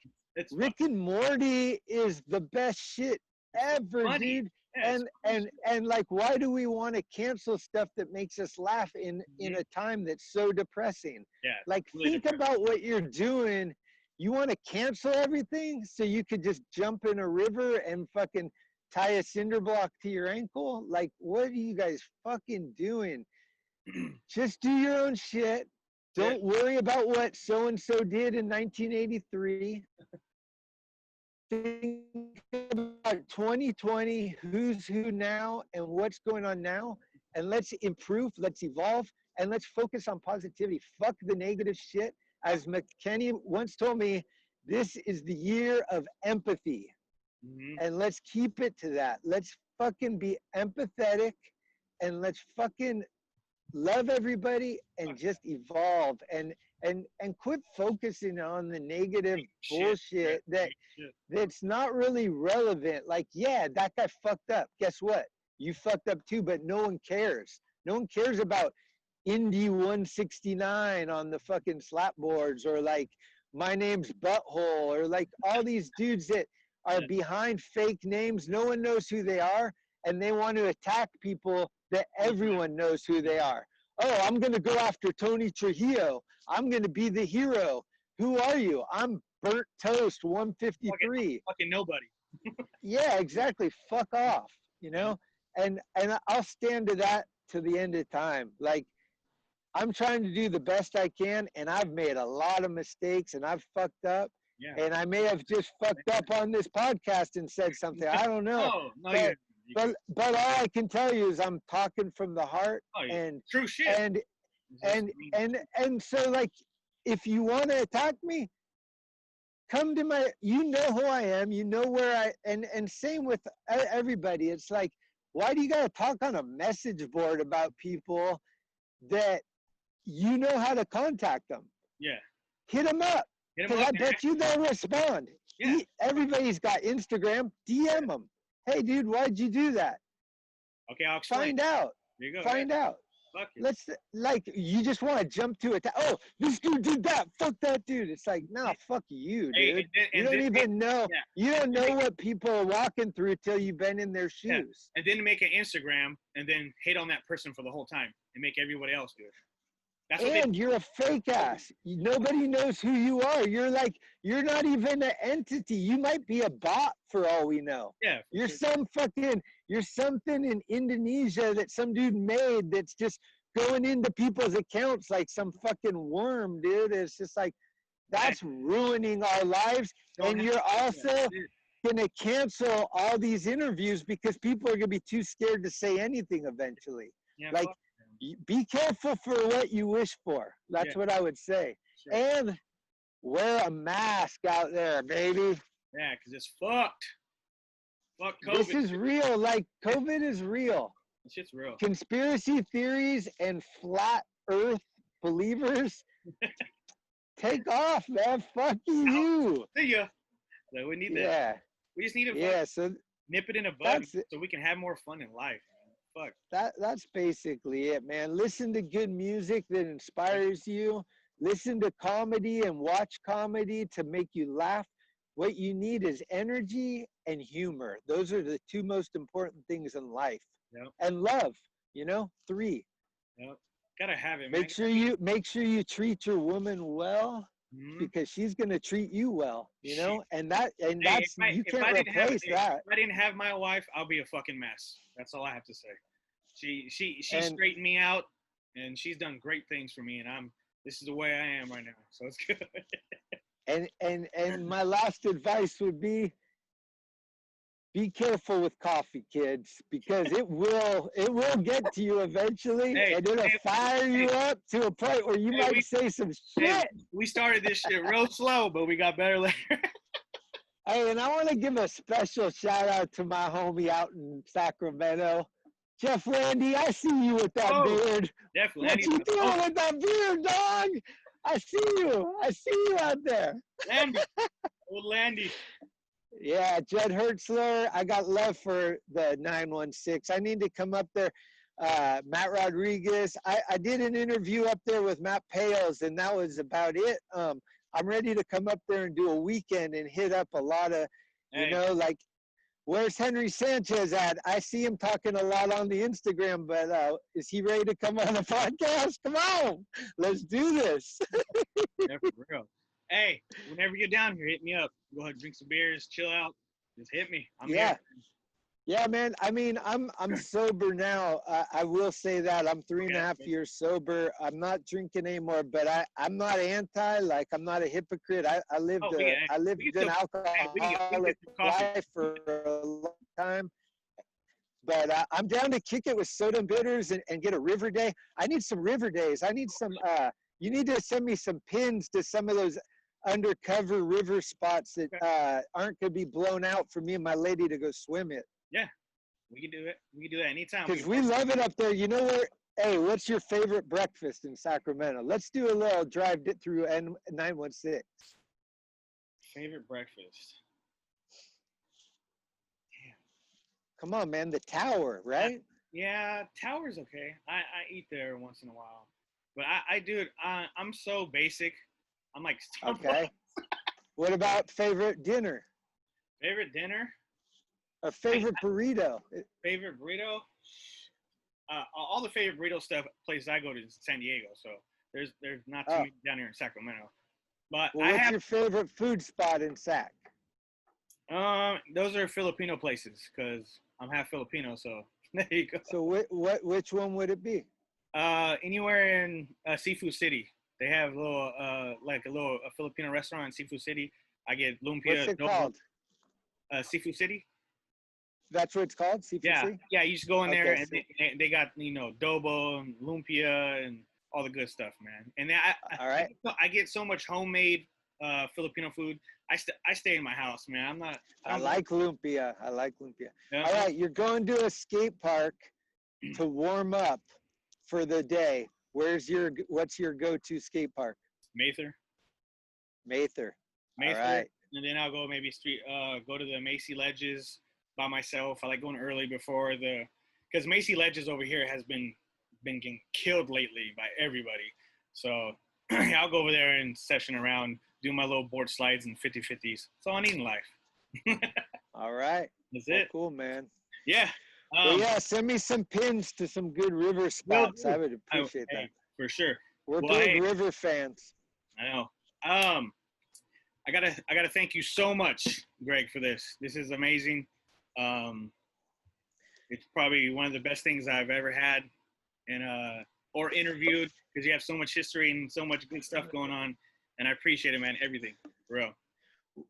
Rick and Morty is the best shit ever, dude. And like, why do we want to cancel stuff that makes us laugh in a time that's so depressing? Like, think about what you're doing. You want to cancel everything so you could just jump in a river and fucking tie a cinder block to your ankle? Like, what are you guys fucking doing? Just do your own shit. Don't worry about what so-and-so did in 1983. Think about 2020, who's who now, and what's going on now. And let's improve, let's evolve, and let's focus on positivity. Fuck the negative shit. As McKinney once told me, this is the year of empathy. And let's keep it to that. Let's fucking be empathetic, and let's fucking love everybody and just evolve, and quit focusing on the negative bullshit that's not really relevant. Like, yeah, that guy fucked up. Guess what? You fucked up too, but no one cares. No one cares about Indy 169 on the fucking slapboards, or like My Name's Butthole, or like all these dudes that are behind fake names. No one knows who they are, and they want to attack people that everyone knows who they are. Oh, I'm going to go after Tony Trujillo. I'm going to be the hero. Who are you? I'm Burnt Toast 153. Fucking nobody. Yeah, exactly. Fuck off, you know? And I'll stand to that to the end of time. Like, I'm trying to do the best I can, and I've made a lot of mistakes, and I've fucked up. And I may have just fucked up on this podcast and said something. I don't know. But all I can tell you is I'm talking from the heart. And true shit. And so, like, if you want to attack me, come to my, you know who I am, you know where and same with everybody. It's like, why do you got to talk on a message board about people that you know how to contact them? Hit them up. Because I bet you they'll respond. Everybody's got Instagram. DM them. Hey, dude, why'd you do that? Okay, I'll explain. Find out. There you go. Find out. Fuck it. Let's like you just want to jump to it. Oh, this dude did that. Fuck that dude. It's like, nah, fuck you, dude. Hey, You don't even know. yeah. You don't know what people are walking through till you've been in their Yeah. shoes. And then make an Instagram and then hate on that person for the whole time and make everybody else do it. That's what And you're a fake ass. Nobody knows who you are. You're not even an entity. You might be a bot for all we know. yeah. You're you're something in Indonesia that some dude made that's just going into people's accounts like some fucking worm, dude. It's just like, that's ruining our lives. And you're also gonna cancel all these interviews because people are gonna be too scared to say anything eventually. Yeah, Like, be careful for what you wish for. That's what I would say. Sure. And wear a mask out there, baby. Yeah, because it's fucked. Fuck COVID. This is real. Like, COVID is real. This shit's real. Conspiracy theories and flat earth believers, take off, man. Fuck you. See ya. So we need that. Yeah. We just need to So nip it in a bud that's it. so we can have more fun in life. Fuck. That's basically it, man. Listen to good music that inspires you. Listen to comedy and watch comedy to make you laugh. What you need is energy and humor. Those are the two most important things in life. Yep. And love, 3. Yep. Gotta have it, Make sure you treat your woman well, Mhm. because she's gonna treat you well, and that's Hey, you can't replace that. If I didn't have my wife, I'll be a fucking mess. That's all I have to say. She And- straightened me out, and she's done great things for me, and this is the way I am right now. So it's good. And my last advice would be careful with coffee, kids, because it will get to you eventually, and it'll fire you up to a point where you might say some shit. We started this shit real slow, but we got better later. Hey, and I want to give a special shout out to my homie out in Sacramento, Jeff Landy. I see you with that beard. Definitely. What you doing with that beard, dog? I see you out there. Landy. Old Landy. Yeah, Judd Hertzler. I got love for the 916. I need to come up there. Matt Rodriguez. I did an interview up there with Matt Pales, and that was about it. I'm ready to come up there and do a weekend and hit up a lot of, like, where's Henry Sanchez at? I see him talking a lot on the Instagram, but is he ready to come on the podcast? Come on, let's do this. Yeah, for real. Hey, whenever you're down here, hit me up. Go ahead, drink some beers, chill out. Just hit me. I'm here. Yeah, man. I mean, I'm sober now. I will say that I'm 3.5 years sober. I'm not drinking anymore, but I'm not anti. Like, I'm not a hypocrite. I lived an alcoholic life for a long time. But I'm down to kick it with soda and bitters and get a river day. I need some river days. I need some. You need to send me some pins to some of those undercover river spots that aren't going to be blown out for me and my lady to go swim it. Yeah, we can do it. We can do that anytime. Because we love it up there. You know where? Hey, what's your favorite breakfast in Sacramento? Let's do a little drive through N916. Favorite breakfast? Damn. Come on, man. The Tower, right? Yeah, Tower's okay. I eat there once in a while. But I do it. I'm so basic. I'm like, okay. What about favorite dinner? Favorite dinner? A favorite burrito? Favorite burrito? All the favorite burrito stuff places I go to is San Diego, so there's not too many down here in Sacramento. But what's your favorite food spot in Sac? Those are Filipino places because I'm half Filipino, so there you go. So which one would it be? Anywhere in Seafood City. They have a little Filipino restaurant in Seafood City. I get lumpia. What's it called? Seafood City. That's what it's called, Seafood City? Yeah. You just go in there and they got adobo and lumpia and all the good stuff, man. And all right. I get so much homemade Filipino food. I stay in my house, man. I like lumpia. Yeah. All right, you're going to a skate park to warm up for the day. What's your go-to skate park? Mather. All right. And then I'll go go to the Macy Ledges by myself. I like going early because Macy Ledges over here has been been getting killed lately by everybody. So I'll go over there and session around, do my little board slides and 50-50s. That's all I need in life. All right. That's Well, it. cool, man. Yeah. Well, yeah, send me some pins to some good river spots. I would appreciate that. For sure. We're Well, big hey, river fans. I know. I gotta thank you so much, Greg, for this. This is amazing. It's probably one of the best things I've ever had and or interviewed, because you have so much history and so much good stuff going on. And I appreciate it, man. Everything, for real.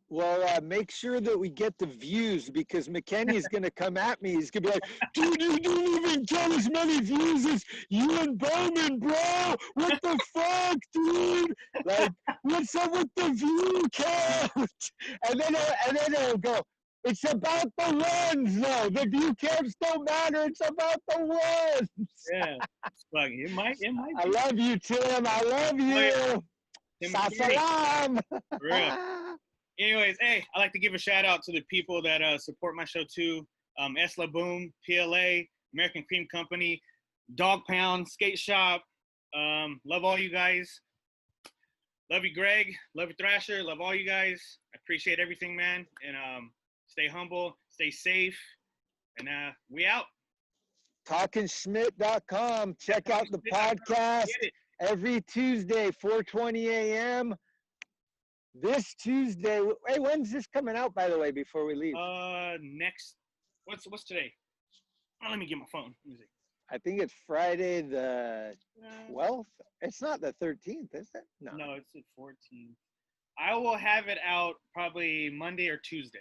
Well, make sure that we get the views, because McKenny's going to come at me. He's going to be like, dude, you didn't even get as many views as you and Bowman, bro. What the fuck, dude? Like, what's up with the view count? And then he'll go, it's about the ones, though. The view counts don't matter. It's about the ones. Yeah. Fuck, it might be. I love you, Tim. I love you. Salam. For real. Anyways, hey, I'd like to give a shout out to the people that support my show too. Esla Boom, PLA, American Cream Company, DAWGPOUND, Skate Shop. Love all you guys. Love you, Greg. Love you, Thrasher. Love all you guys. I appreciate everything, man. And stay humble, stay safe, and we out. TalkingSchmitt.com. Check out the podcast every Tuesday, 4:20 a.m. This Tuesday. Hey, when's this coming out, by the way, before we leave? Next, what's today? Oh, let me get my phone. Let me see. I think it's Friday the 12th. It's not the 13th, is it? No, it's the 14th. I will have it out probably Monday or Tuesday.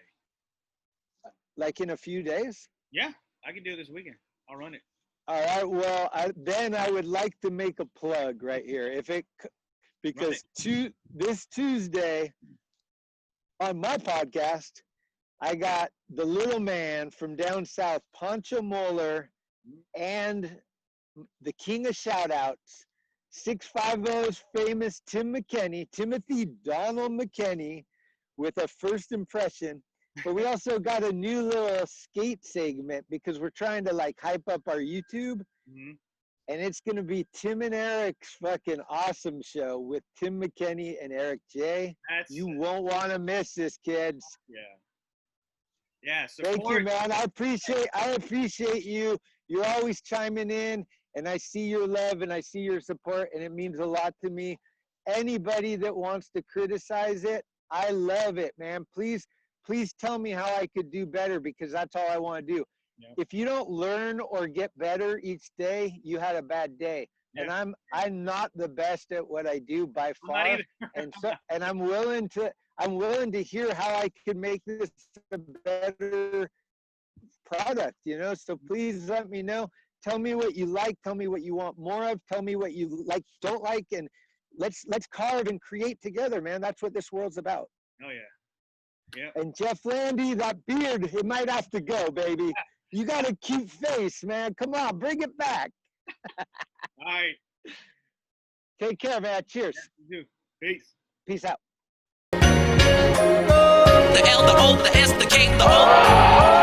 Like in a few days? Yeah, I can do it this weekend. I'll run it. All right. Well, then I would like to make a plug right here. Because this Tuesday on my podcast, I got the little man from down south, Pancho Moeller, and the king of shout-outs, 650's famous Timothy Donald McKinney, with a first impression. But we also got a new little skate segment, because we're trying to like hype up our YouTube. Mm-hmm. And it's going to be Tim and Eric's fucking awesome show with Tim McKinney and Eric J. You won't want to miss this, kids. Yeah. Yeah. Thank you, man. I appreciate you. You're always chiming in, and I see your love and I see your support, and it means a lot to me. Anybody that wants to criticize it, I love it, man. Please tell me how I could do better, because that's all I want to do. Yep. If you don't learn or get better each day, you had a bad day. Yep. And I'm not the best at what I do by far. and I'm willing to hear how I could make this a better product, So please let me know. Tell me what you like, tell me what you want more of, tell me what you like, don't like, and let's carve and create together, man. That's what this world's about. Oh yeah. Yeah. And Jeff Landy, that beard, it might have to go, baby. You got a cute face, man. Come on, bring it back. All right. Take care, man. Cheers. Yeah, you do. Peace. Peace out. The L, the O, the S, the K, the O.